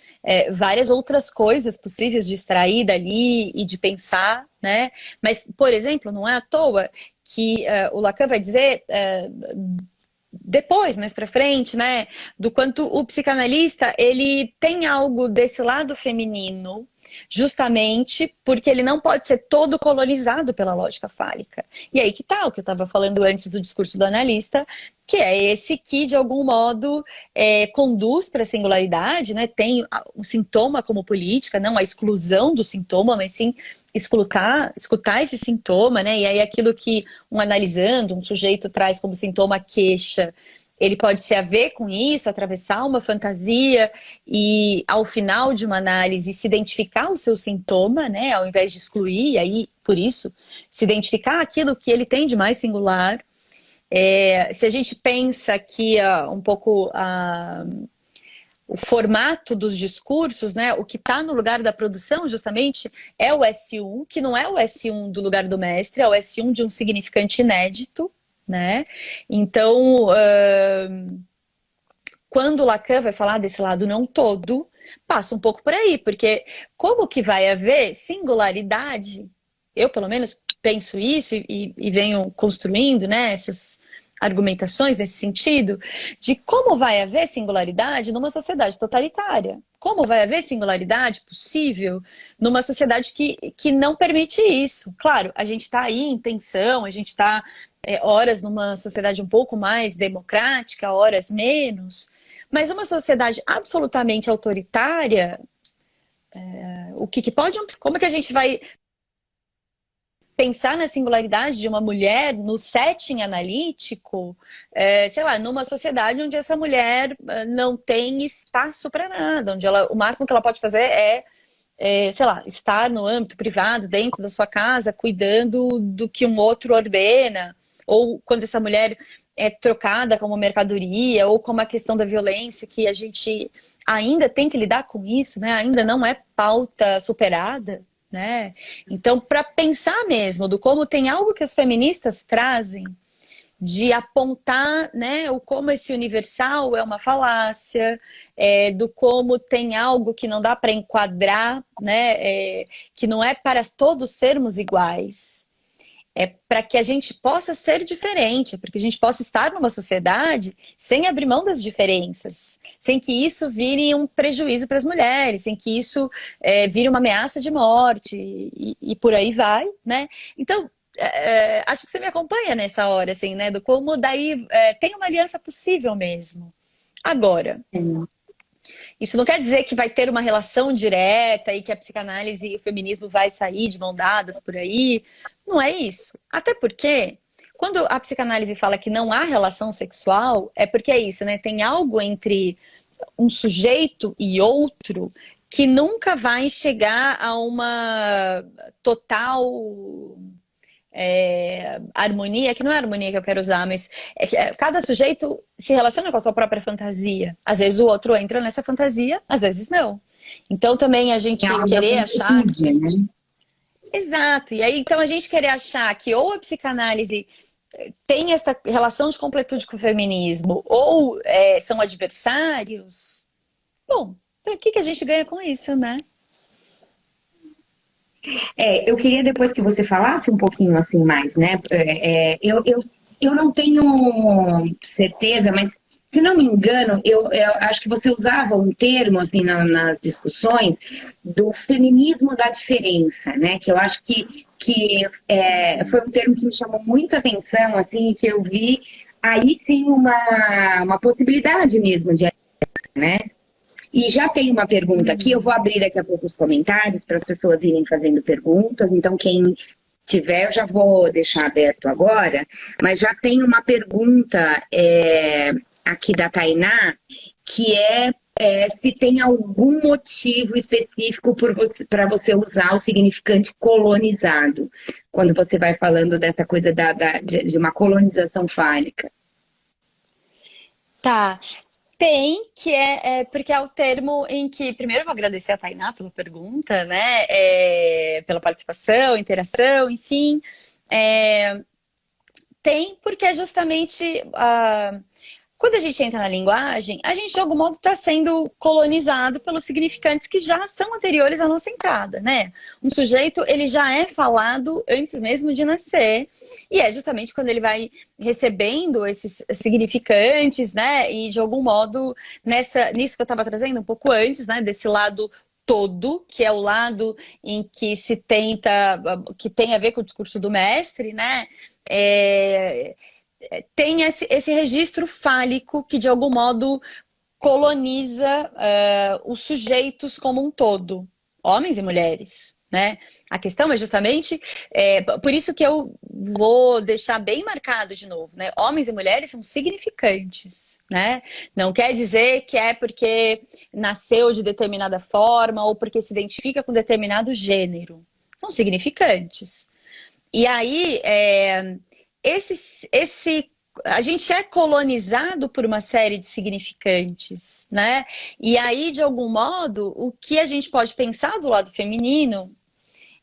várias outras coisas possíveis de extrair dali e de pensar, né? Mas, por exemplo, não é à toa que o Lacan vai dizer depois, mais pra frente, né, do quanto o psicanalista, ele tem algo desse lado feminino, justamente porque ele não pode ser todo colonizado pela lógica fálica. E aí que tá o que eu estava falando antes do discurso do analista, que é esse que, de algum modo, conduz para a singularidade, né, tem um sintoma como política, não a exclusão do sintoma, mas sim escutar esse sintoma, né? E aí aquilo que um analisando, um sujeito traz como sintoma a queixa, ele pode se haver com isso, atravessar uma fantasia e, ao final de uma análise, se identificar o seu sintoma, né? Ao invés de excluir, e aí, por isso, se identificar aquilo que ele tem de mais singular. Se a gente pensa que um pouco o formato dos discursos, né? O que está no lugar da produção, justamente, é o S1, que não é o S1 do lugar do mestre, é o S1 de um significante inédito, né? Então, quando Lacan vai falar desse lado não todo, passa um pouco por aí, porque como que vai haver singularidade? Eu, pelo menos, penso isso e venho construindo, né, essas argumentações nesse sentido, de como vai haver singularidade numa sociedade totalitária. Como vai haver singularidade possível numa sociedade que não permite isso? Claro, a gente está aí em tensão, a gente está horas numa sociedade um pouco mais democrática, horas menos, mas uma sociedade absolutamente autoritária, o que pode... Como que a gente vai pensar na singularidade de uma mulher no setting analítico, sei lá, numa sociedade onde essa mulher não tem espaço para nada, onde o máximo que ela pode fazer sei lá, estar no âmbito privado, dentro da sua casa, cuidando do que um outro ordena, ou quando essa mulher é trocada como mercadoria, ou como a questão da violência, que a gente ainda tem que lidar com isso, né? Ainda não é pauta superada. Né? Então, para pensar mesmo do como tem algo que as feministas trazem de apontar, né, o como esse universal é uma falácia, do como tem algo que não dá para enquadrar, né, que não é para todos sermos iguais. É para que a gente possa ser diferente, para que a gente possa estar numa sociedade sem abrir mão das diferenças, sem que isso vire um prejuízo para as mulheres, sem que isso vire uma ameaça de morte e por aí vai, né? Então, acho que você me acompanha nessa hora, assim, né? Do como daí tem uma aliança possível mesmo. Agora... Isso não quer dizer que vai ter uma relação direta e que a psicanálise e o feminismo vai sair de mão dadas por aí. Não é isso. Até porque, quando a psicanálise fala que não há relação sexual, é porque é isso, né? Tem algo entre um sujeito e outro que nunca vai chegar a uma total... harmonia, que não é harmonia que eu quero usar, mas cada sujeito se relaciona com a sua própria fantasia. Às vezes o outro entra nessa fantasia, às vezes não. Então também a gente querer achar... Né? Exato. E aí, então a gente querer achar que ou a psicanálise tem essa relação de completude com o feminismo, ou são adversários, bom, o que a gente ganha com isso, né? Eu queria depois que você falasse um pouquinho assim mais, né? Eu não tenho certeza, mas se não me engano, eu acho que você usava um termo assim nas discussões do feminismo da diferença, né? Que eu acho que foi um termo que me chamou muita atenção, assim, que eu vi aí sim uma possibilidade mesmo de né? E já tem uma pergunta aqui, eu vou abrir daqui a pouco os comentários para as pessoas irem fazendo perguntas, então quem tiver, eu já vou deixar aberto agora, mas já tem uma pergunta aqui da Tainá, que se tem algum motivo específico para você usar o significante colonizado, quando você vai falando dessa coisa de uma colonização fálica. Tá. Tem, que porque é o termo em que, primeiro eu vou agradecer a Tainá pela pergunta, né? Pela participação, interação, enfim. É, tem, porque é justamente quando a gente entra na linguagem, a gente de algum modo está sendo colonizado pelos significantes que já são anteriores à nossa entrada, né? Um sujeito, ele já é falado antes mesmo de nascer, e é justamente quando ele vai recebendo esses significantes, né? E de algum modo, nisso que eu estava trazendo um pouco antes, né? Desse lado todo, que é o lado em que se tenta, que tem a ver com o discurso do mestre, né? Tem esse registro fálico que de algum modo coloniza os sujeitos como um todo, homens e mulheres, né? A questão é justamente por isso que eu vou deixar bem marcado de novo, né? Homens e mulheres são significantes, né? Não quer dizer que é porque nasceu de determinada forma ou porque se identifica com determinado gênero. São significantes. E aí, a gente é colonizado por uma série de significantes, né? E aí, de algum modo, o que a gente pode pensar do lado feminino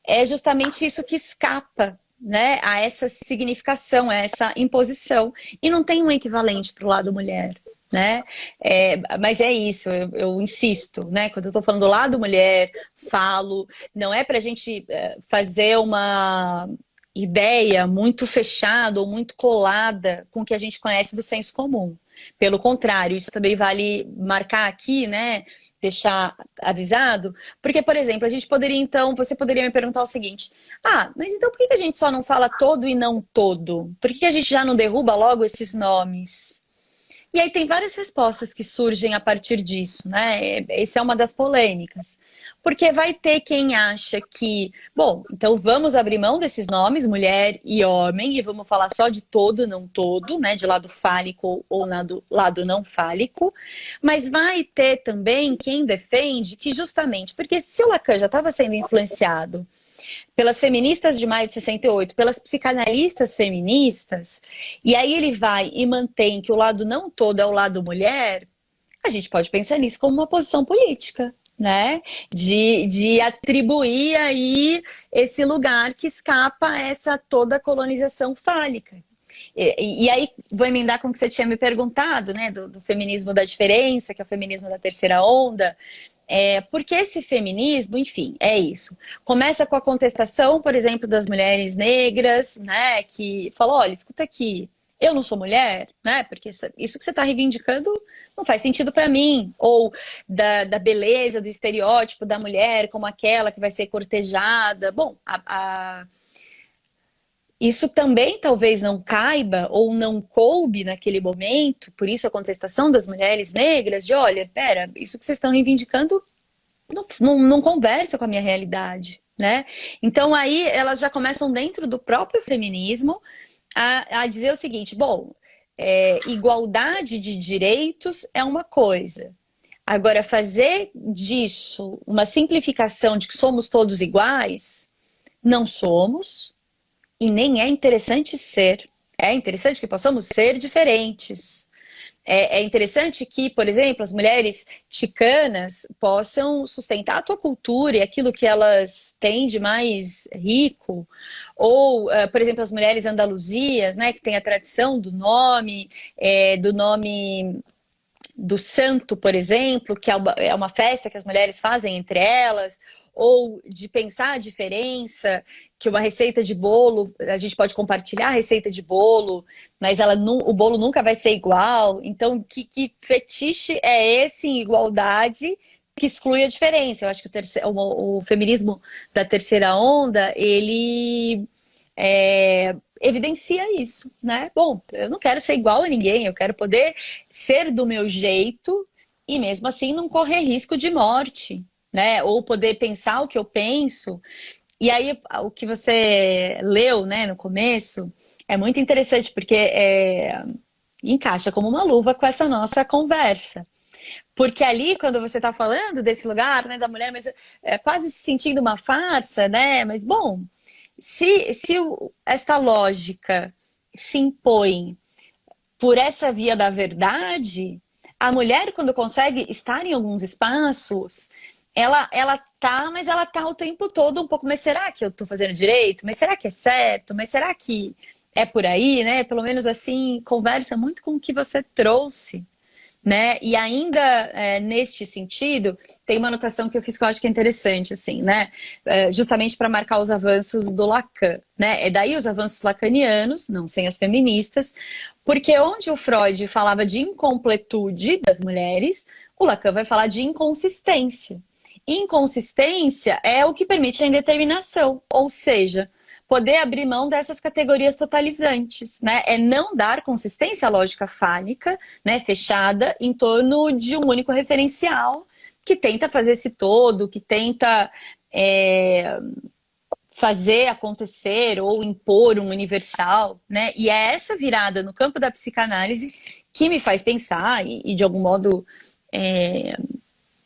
é justamente isso que escapa, né, a essa significação, a essa imposição. E não tem um equivalente para o lado mulher. Né? Mas é isso, eu insisto, né? Quando eu estou falando do lado mulher, falo, não é para a gente fazer uma ideia muito fechada ou muito colada com o que a gente conhece do senso comum. Pelo contrário, isso também vale marcar aqui, né? Deixar avisado, porque, por exemplo, a gente poderia então, você poderia me perguntar o seguinte: mas então por que a gente só não fala todo e não todo? Por que a gente já não derruba logo esses nomes? E aí tem várias respostas que surgem a partir disso, né? Essa é uma das polêmicas. Porque vai ter quem acha que, bom, então vamos abrir mão desses nomes, mulher e homem, e vamos falar só de todo, não todo, né? De lado fálico ou lado não fálico. Mas vai ter também quem defende que justamente, porque se o Lacan já estava sendo influenciado pelas feministas de maio de 68, pelas psicanalistas feministas, e aí ele vai e mantém que o lado não todo é o lado mulher, a gente pode pensar nisso como uma posição política, né? De atribuir aí esse lugar que escapa a essa toda colonização fálica. E aí vou emendar com o que você tinha me perguntado, né? Do feminismo da diferença, que é o feminismo da terceira onda. Porque esse feminismo, enfim, é isso. Começa com a contestação, por exemplo, das mulheres negras, né? Que falam, olha, escuta aqui, eu não sou mulher, né? Porque isso que você está reivindicando não faz sentido para mim. Ou da beleza, do estereótipo da mulher como aquela que vai ser cortejada. Bom, isso também talvez não caiba ou não coube naquele momento, por isso a contestação das mulheres negras de, olha, pera, isso que vocês estão reivindicando não conversa com a minha realidade, né? Então aí elas já começam dentro do próprio feminismo a dizer o seguinte, bom, igualdade de direitos é uma coisa. Agora, fazer disso uma simplificação de que somos todos iguais, não somos, e nem é interessante ser. É interessante que possamos ser diferentes. É interessante que, por exemplo, as mulheres chicanas possam sustentar a tua cultura e aquilo que elas têm de mais rico. Ou, por exemplo, as mulheres andaluzias, né, que têm a tradição do nome do santo, por exemplo, que é uma festa que as mulheres fazem entre elas, ou de pensar a diferença, que uma receita de bolo, a gente pode compartilhar a receita de bolo, mas o bolo nunca vai ser igual. Então, que fetiche é esse em igualdade que exclui a diferença? Eu acho que o feminismo da terceira onda, ele evidencia isso, né? Bom, eu não quero ser igual a ninguém, eu quero poder ser do meu jeito e mesmo assim não correr risco de morte, né? Ou poder pensar o que eu penso. E aí, o que você leu, né, no começo, é muito interessante, porque encaixa como uma luva com essa nossa conversa. Porque ali, quando você está falando desse lugar, né, da mulher, mas quase se sentindo uma farsa, né? Mas, bom, se esta lógica se impõe por essa via da verdade, a mulher, quando consegue estar em alguns espaços, ela tá, mas ela tá o tempo todo um pouco, mas será que eu tô fazendo direito? Mas será que é certo? Mas será que é por aí, né? Pelo menos assim, conversa muito com o que você trouxe, né? E ainda neste sentido, tem uma anotação que eu fiz que eu acho que é interessante, assim, né? Justamente para marcar os avanços do Lacan, né? É daí os avanços lacanianos, não sem as feministas, porque onde o Freud falava de incompletude das mulheres, o Lacan vai falar de inconsistência. Inconsistência é o que permite a indeterminação, ou seja, poder abrir mão dessas categorias totalizantes, né? É não dar consistência à lógica fálica, né, fechada em torno de um único referencial que tenta fazer esse todo, que tenta fazer acontecer ou impor um universal, né? E é essa virada no campo da psicanálise que me faz pensar e de algum modo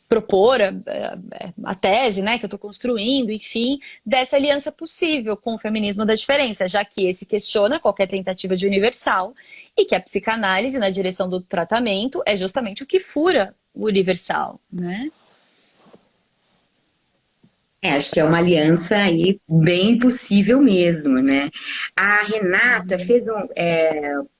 propor a tese, né, que eu estou construindo, enfim, dessa aliança possível com o feminismo da diferença, já que esse questiona qualquer tentativa de universal e que a psicanálise, na direção do tratamento, é justamente o que fura o universal, né? Acho que é uma aliança aí bem possível mesmo, né? A Renata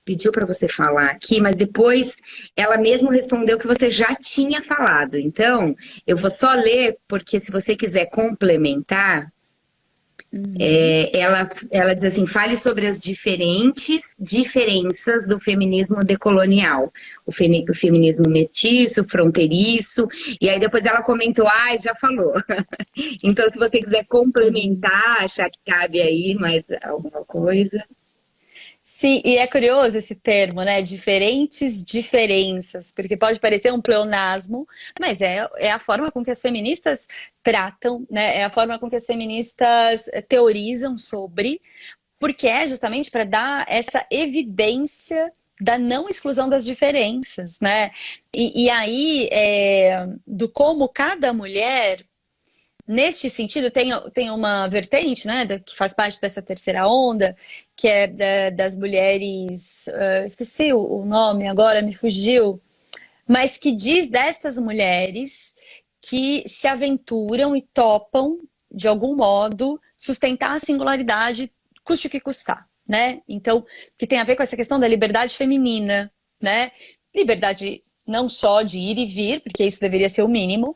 pediu para você falar aqui, mas depois ela mesma respondeu que você já tinha falado. Então, eu vou só ler, porque se você quiser complementar, ela diz assim: fale sobre as diferentes diferenças do feminismo decolonial, o feminismo mestiço, fronteiriço, e aí depois ela comentou, já falou. Então, se você quiser complementar, achar que cabe aí mais alguma coisa. Sim, e é curioso esse termo, né? Diferentes diferenças, porque pode parecer um pleonasmo, mas é a forma com que as feministas tratam, né? É a forma com que as feministas teorizam sobre, porque é justamente para dar essa evidência da não exclusão das diferenças, né? E aí, do como cada mulher. Neste sentido, tem uma vertente, né, que faz parte dessa terceira onda, que é das mulheres, esqueci o nome, agora me fugiu, mas que diz destas mulheres que se aventuram e topam, de algum modo, sustentar a singularidade, custe o que custar, né? Então, que tem a ver com essa questão da liberdade feminina, né? Liberdade não só de ir e vir, porque isso deveria ser o mínimo,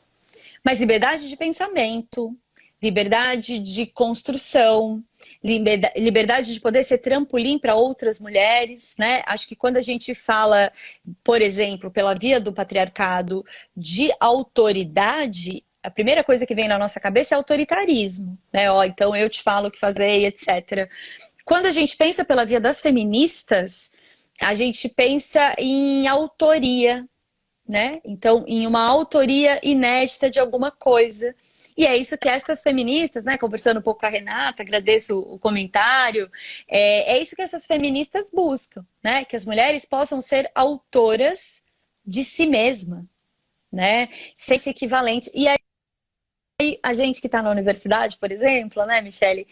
mas liberdade de pensamento, liberdade de construção, liberdade de poder ser trampolim para outras mulheres, né? Acho que quando a gente fala, por exemplo, pela via do patriarcado, de autoridade, a primeira coisa que vem na nossa cabeça é autoritarismo, né? Então eu te falo o que fazer, etc. Quando a gente pensa pela via das feministas, a gente pensa em autoria, né? Então, em uma autoria inédita de alguma coisa. E é isso que essas feministas, né? Conversando um pouco com a Renata, agradeço o comentário. É isso que essas feministas buscam, né? Que as mulheres possam ser autoras de si mesma, né? Sem esse equivalente. E aí, a gente que está na universidade, por exemplo, né, Michele?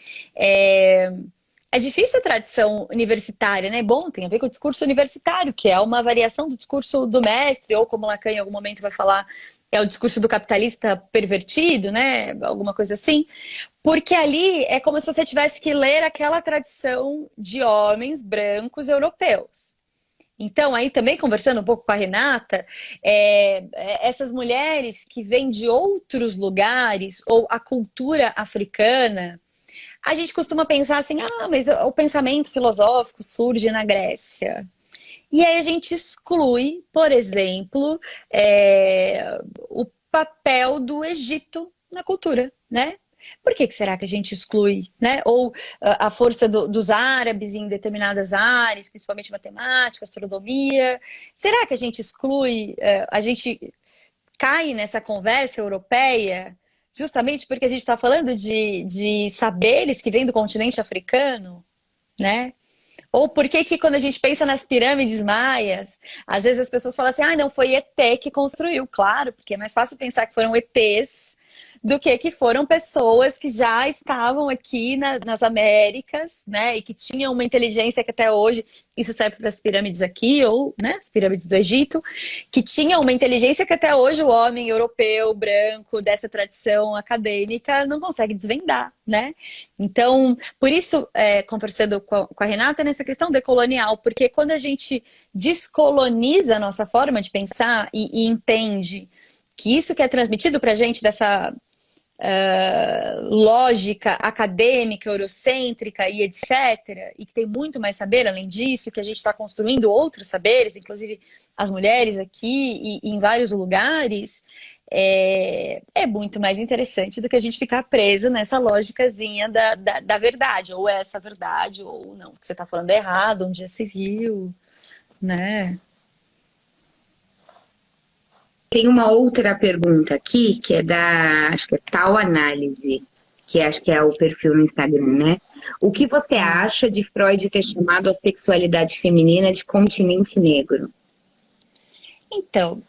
É difícil a tradição universitária, né? Bom, tem a ver com o discurso universitário, que é uma variação do discurso do mestre, ou como Lacan em algum momento vai falar, é o discurso do capitalista pervertido, né? Alguma coisa assim. Porque ali é como se você tivesse que ler aquela tradição de homens brancos europeus. Então, aí também conversando um pouco com a Renata, essas mulheres que vêm de outros lugares, ou a cultura africana, a gente costuma pensar assim, mas o pensamento filosófico surge na Grécia. E aí a gente exclui, por exemplo, o papel do Egito na cultura, né? Por que será que a gente exclui, né? Ou a força dos árabes em determinadas áreas, principalmente matemática, astronomia. Será que a gente exclui, a gente cai nessa conversa europeia, justamente porque a gente está falando de saberes que vêm do continente africano, né? Ou por que que quando a gente pensa nas pirâmides maias, às vezes as pessoas falam assim, ah, não, foi ET que construiu. Claro, porque é mais fácil pensar que foram ETs do que foram pessoas que já estavam aqui nas Américas, né? E que tinham uma inteligência que até hoje, isso serve para as pirâmides aqui, ou, né, as pirâmides do Egito, que tinham uma inteligência que até hoje o homem europeu, branco, dessa tradição acadêmica, não consegue desvendar, né? Então, por isso, conversando com a Renata nessa questão decolonial, porque quando a gente descoloniza a nossa forma de pensar e entende que isso que é transmitido para a gente dessa lógica acadêmica, eurocêntrica e etc., e que tem muito mais saber além disso, que a gente está construindo outros saberes, inclusive as mulheres aqui e em vários lugares, é muito mais interessante do que a gente ficar preso nessa lógicazinha da verdade, ou essa verdade, ou não, que você está falando é errado, onde já se viu, né? Tem uma outra pergunta aqui, que é acho que é Tal Análise, que acho que é o perfil no Instagram, né? O que você acha de Freud ter chamado a sexualidade feminina de continente negro? Então,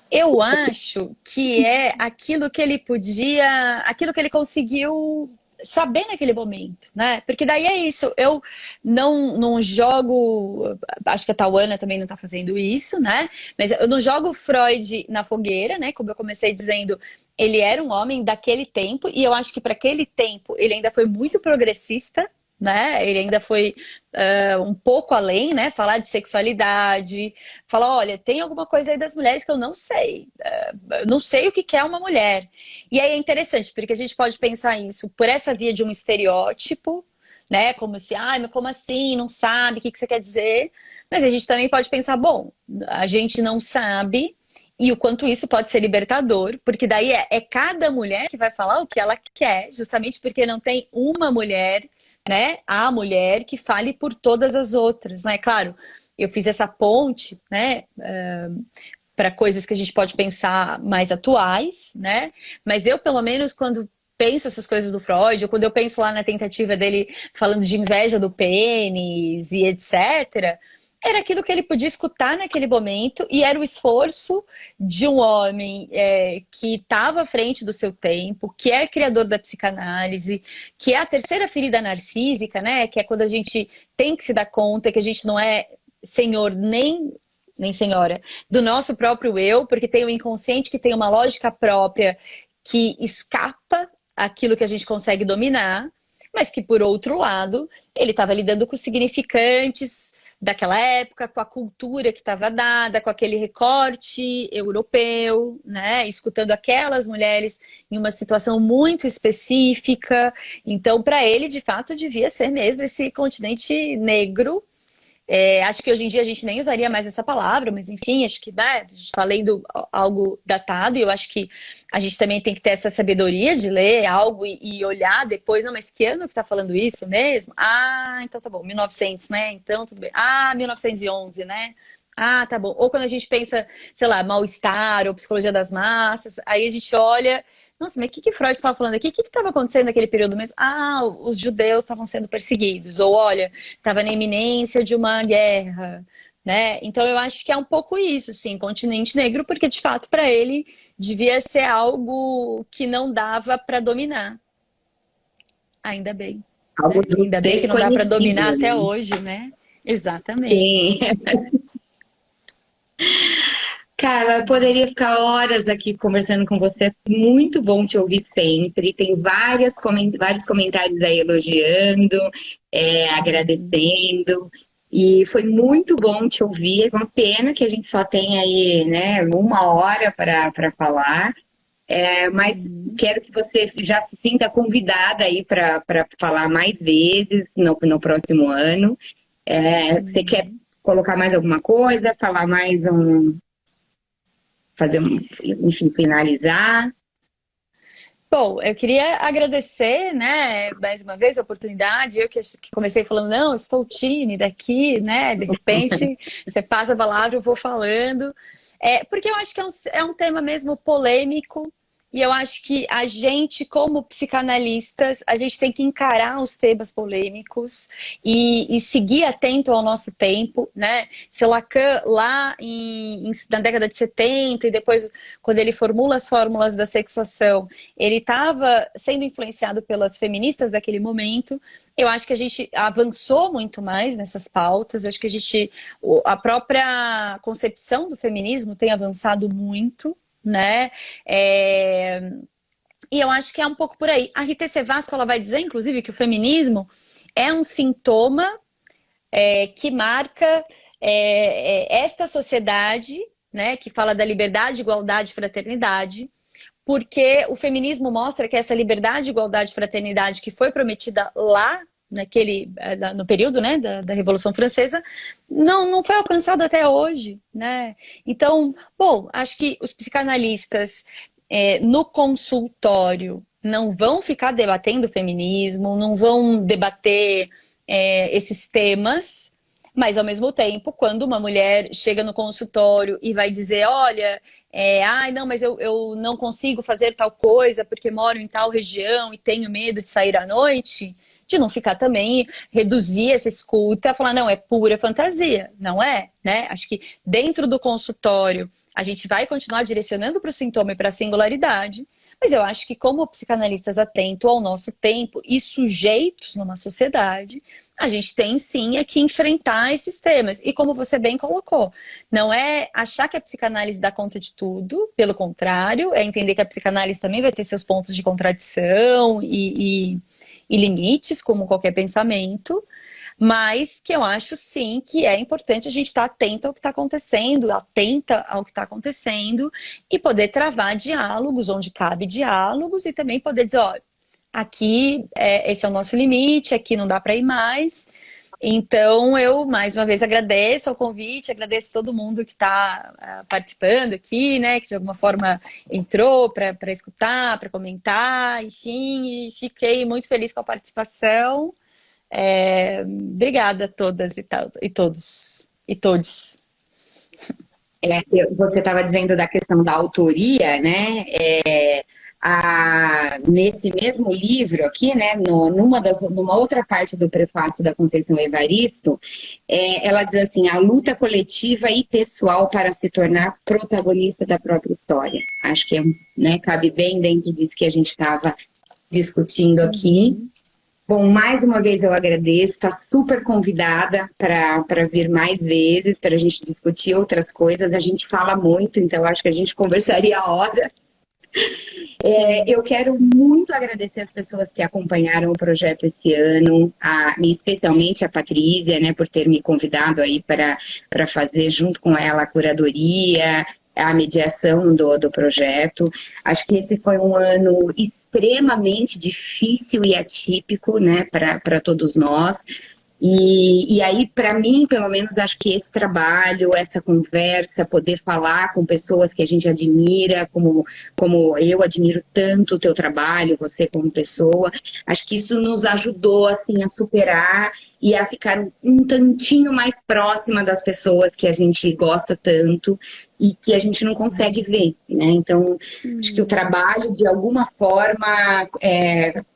eu acho que é aquilo que ele podia, aquilo que ele conseguiu saber naquele momento, né? Porque daí é isso, eu não jogo, acho que a Tauana também não tá fazendo isso, né? Mas eu não jogo Freud na fogueira, né? Como eu comecei dizendo, ele era um homem daquele tempo, e eu acho que para aquele tempo ele ainda foi muito progressista, né? Ele ainda foi um pouco além, né? Falar de sexualidade, falar, olha, tem alguma coisa aí das mulheres que eu não sei. Eu não sei o que é uma mulher. E aí é interessante, porque a gente pode pensar isso por essa via de um estereótipo, né? Como se, ah, mas como assim? Não sabe o que você quer dizer? Mas a gente também pode pensar, bom, a gente não sabe. E o quanto isso pode ser libertador, porque daí é cada mulher que vai falar o que ela quer, justamente porque não tem uma mulher, né, a mulher que fale por todas as outras, né? Claro, eu fiz essa ponte, né, para coisas que a gente pode pensar mais atuais, né? Mas eu, pelo menos, quando penso essas coisas do Freud, ou quando eu penso lá na tentativa dele falando de inveja do pênis e etc., era aquilo que ele podia escutar naquele momento e era o esforço de um homem que estava à frente do seu tempo, que é criador da psicanálise, que é a terceira ferida narcísica, né? Que é quando a gente tem que se dar conta que a gente não é senhor nem senhora do nosso próprio eu, porque tem o inconsciente que tem uma lógica própria que escapa aquilo que a gente consegue dominar, mas que, por outro lado, ele estava lidando com os significantes daquela época, com a cultura que estava dada, com aquele recorte europeu, né? Escutando aquelas mulheres em uma situação muito específica. Então, para ele, de fato, devia ser mesmo esse continente negro. Acho que hoje em dia a gente nem usaria mais essa palavra, mas enfim, acho que, né, a gente está lendo algo datado e eu acho que a gente também tem que ter essa sabedoria de ler algo e olhar depois, não, mas que ano que está falando isso mesmo? Ah, então tá bom, 1900, né? Então tudo bem. Ah, 1911, né? Ah, tá bom. Ou quando a gente pensa, sei lá, mal-estar ou psicologia das massas, aí a gente olha, nossa, mas o que Freud estava falando aqui? O que estava acontecendo naquele período mesmo? Ah, os judeus estavam sendo perseguidos. Ou olha, estava na iminência de uma guerra, né? Então eu acho que é um pouco isso, sim, continente negro, porque de fato para ele devia ser algo que não dava para dominar. Ainda bem, Algo né? do Ainda bem que não dá para dominar desconhecido, até né? hoje, né? Exatamente. Sim. Cara, eu poderia ficar horas aqui conversando com você. Muito bom te ouvir sempre. Tem vários comentários aí elogiando, agradecendo. E foi muito bom te ouvir. É uma pena que a gente só tem aí, né, uma hora para falar. Mas quero que você já se sinta convidada aí para falar mais vezes no próximo ano. Você quer colocar mais alguma coisa? Falar mais enfim, finalizar. Bom, eu queria agradecer, né, mais uma vez a oportunidade. Eu que comecei falando, não, estou tímida aqui, né? De repente, você passa a palavra, eu vou falando. Porque eu acho que é um tema mesmo polêmico. E eu acho que a gente, como psicanalistas, a gente tem que encarar os temas polêmicos e seguir atento ao nosso tempo, né? Se Lacan, lá na década de 70, e depois, quando ele formula as fórmulas da sexuação, ele estava sendo influenciado pelas feministas daquele momento. Eu acho que a gente avançou muito mais nessas pautas. Eu acho que a própria concepção do feminismo tem avançado muito, né? E eu acho que é um pouco por aí. A Rita Sevasco, ela vai dizer, inclusive, que o feminismo é um sintoma que marca esta sociedade, né, que fala da liberdade, igualdade e fraternidade, porque o feminismo mostra que essa liberdade, igualdade e fraternidade que foi prometida lá no período, né, da Revolução Francesa, não foi alcançado até hoje, né? Então, bom, acho que os psicanalistas no consultório não vão ficar debatendo feminismo, não vão debater esses temas, mas ao mesmo tempo, quando uma mulher chega no consultório e vai dizer, olha, ai, não, mas eu não consigo fazer tal coisa porque moro em tal região e tenho medo de sair à noite, de não ficar também, reduzir essa escuta, falar, não, é pura fantasia, não é, né? Acho que dentro do consultório a gente vai continuar direcionando para o sintoma e para a singularidade, mas eu acho que como psicanalistas atentos ao nosso tempo e sujeitos numa sociedade, a gente tem sim que enfrentar esses temas. E como você bem colocou, não é achar que a psicanálise dá conta de tudo, pelo contrário, é entender que a psicanálise também vai ter seus pontos de contradição e limites, como qualquer pensamento, mas que eu acho sim que é importante a gente estar atento ao que está acontecendo, atenta ao que está acontecendo e poder travar diálogos onde cabe diálogos e também poder dizer, ó, aqui esse é o nosso limite, aqui não dá para ir mais. Então, eu mais uma vez agradeço o convite, agradeço todo mundo que está participando aqui, né, que de alguma forma entrou para escutar, para comentar, enfim, e fiquei muito feliz com a participação. Obrigada a todas e todos e todes. Você estava dizendo da questão da autoria, né? Nesse mesmo livro aqui, né, numa outra parte do prefácio da Conceição Evaristo, ela diz assim, a luta coletiva e pessoal para se tornar protagonista da própria história. Acho que né, cabe bem dentro disso que a gente estava discutindo aqui. Bom, mais uma vez eu agradeço, está super convidada para vir mais vezes, para a gente discutir outras coisas. A gente fala muito, então acho que a gente conversaria a hora. Eu quero muito agradecer as pessoas que acompanharam o projeto esse ano, especialmente a Patrícia, né, por ter me convidado aí para fazer junto com ela a curadoria, a mediação do projeto. Acho que esse foi um ano extremamente difícil e atípico, né, para todos nós. E aí, para mim, pelo menos, acho que esse trabalho, essa conversa, poder falar com pessoas que a gente admira, como eu admiro tanto o teu trabalho, você como pessoa, acho que isso nos ajudou, assim, a superar e a ficar um tantinho mais próxima das pessoas que a gente gosta tanto e que a gente não consegue ver, né? Então, acho que o trabalho, de alguma forma,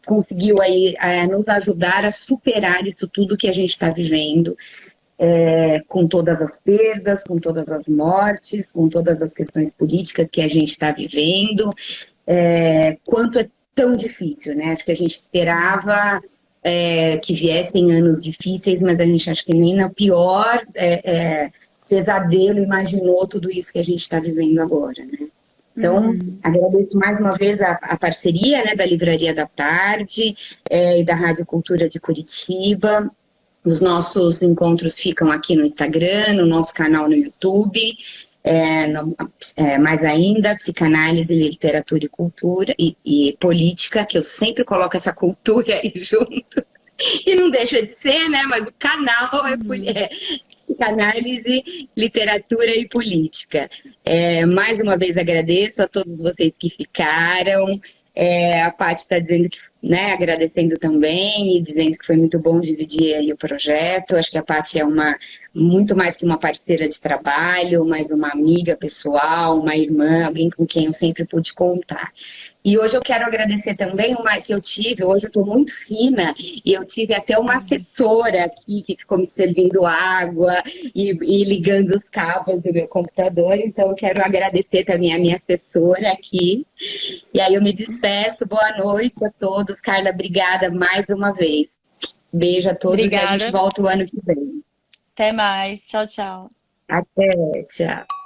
conseguiu aí nos ajudar a superar isso tudo que a gente está vivendo, com todas as perdas, com todas as mortes, com todas as questões políticas que a gente está vivendo, quanto é tão difícil, né? Acho que a gente esperava que viessem anos difíceis, mas a gente acha que nem na pior pesadelo imaginou tudo isso que a gente está vivendo agora, né? Então, agradeço mais uma vez a parceria, né, da Livraria da Tarde e da Rádio Cultura de Curitiba. Os nossos encontros ficam aqui no Instagram, no nosso canal no YouTube, mais ainda, Psicanálise, Literatura e Cultura e Política, que eu sempre coloco essa cultura aí junto. E não deixa de ser, né, mas o canal é Psicanálise, Literatura e Política. Mais uma vez agradeço a todos vocês que ficaram. A Paty está dizendo que né, agradecendo também e dizendo que foi muito bom dividir aí o projeto. Acho que a Paty é muito mais que uma parceira de trabalho, mas uma amiga pessoal, uma irmã, alguém com quem eu sempre pude contar. E hoje eu quero agradecer também uma que eu tive, hoje eu estou muito fina, e eu tive até uma assessora aqui que ficou me servindo água e ligando os cabos do meu computador, então eu quero agradecer também a minha assessora aqui. E aí eu me despeço, boa noite a todos. Carla, obrigada mais uma vez. Beijo a todos e a gente Obrigada. volta o ano que vem. Até mais. Tchau, tchau. Até, tchau.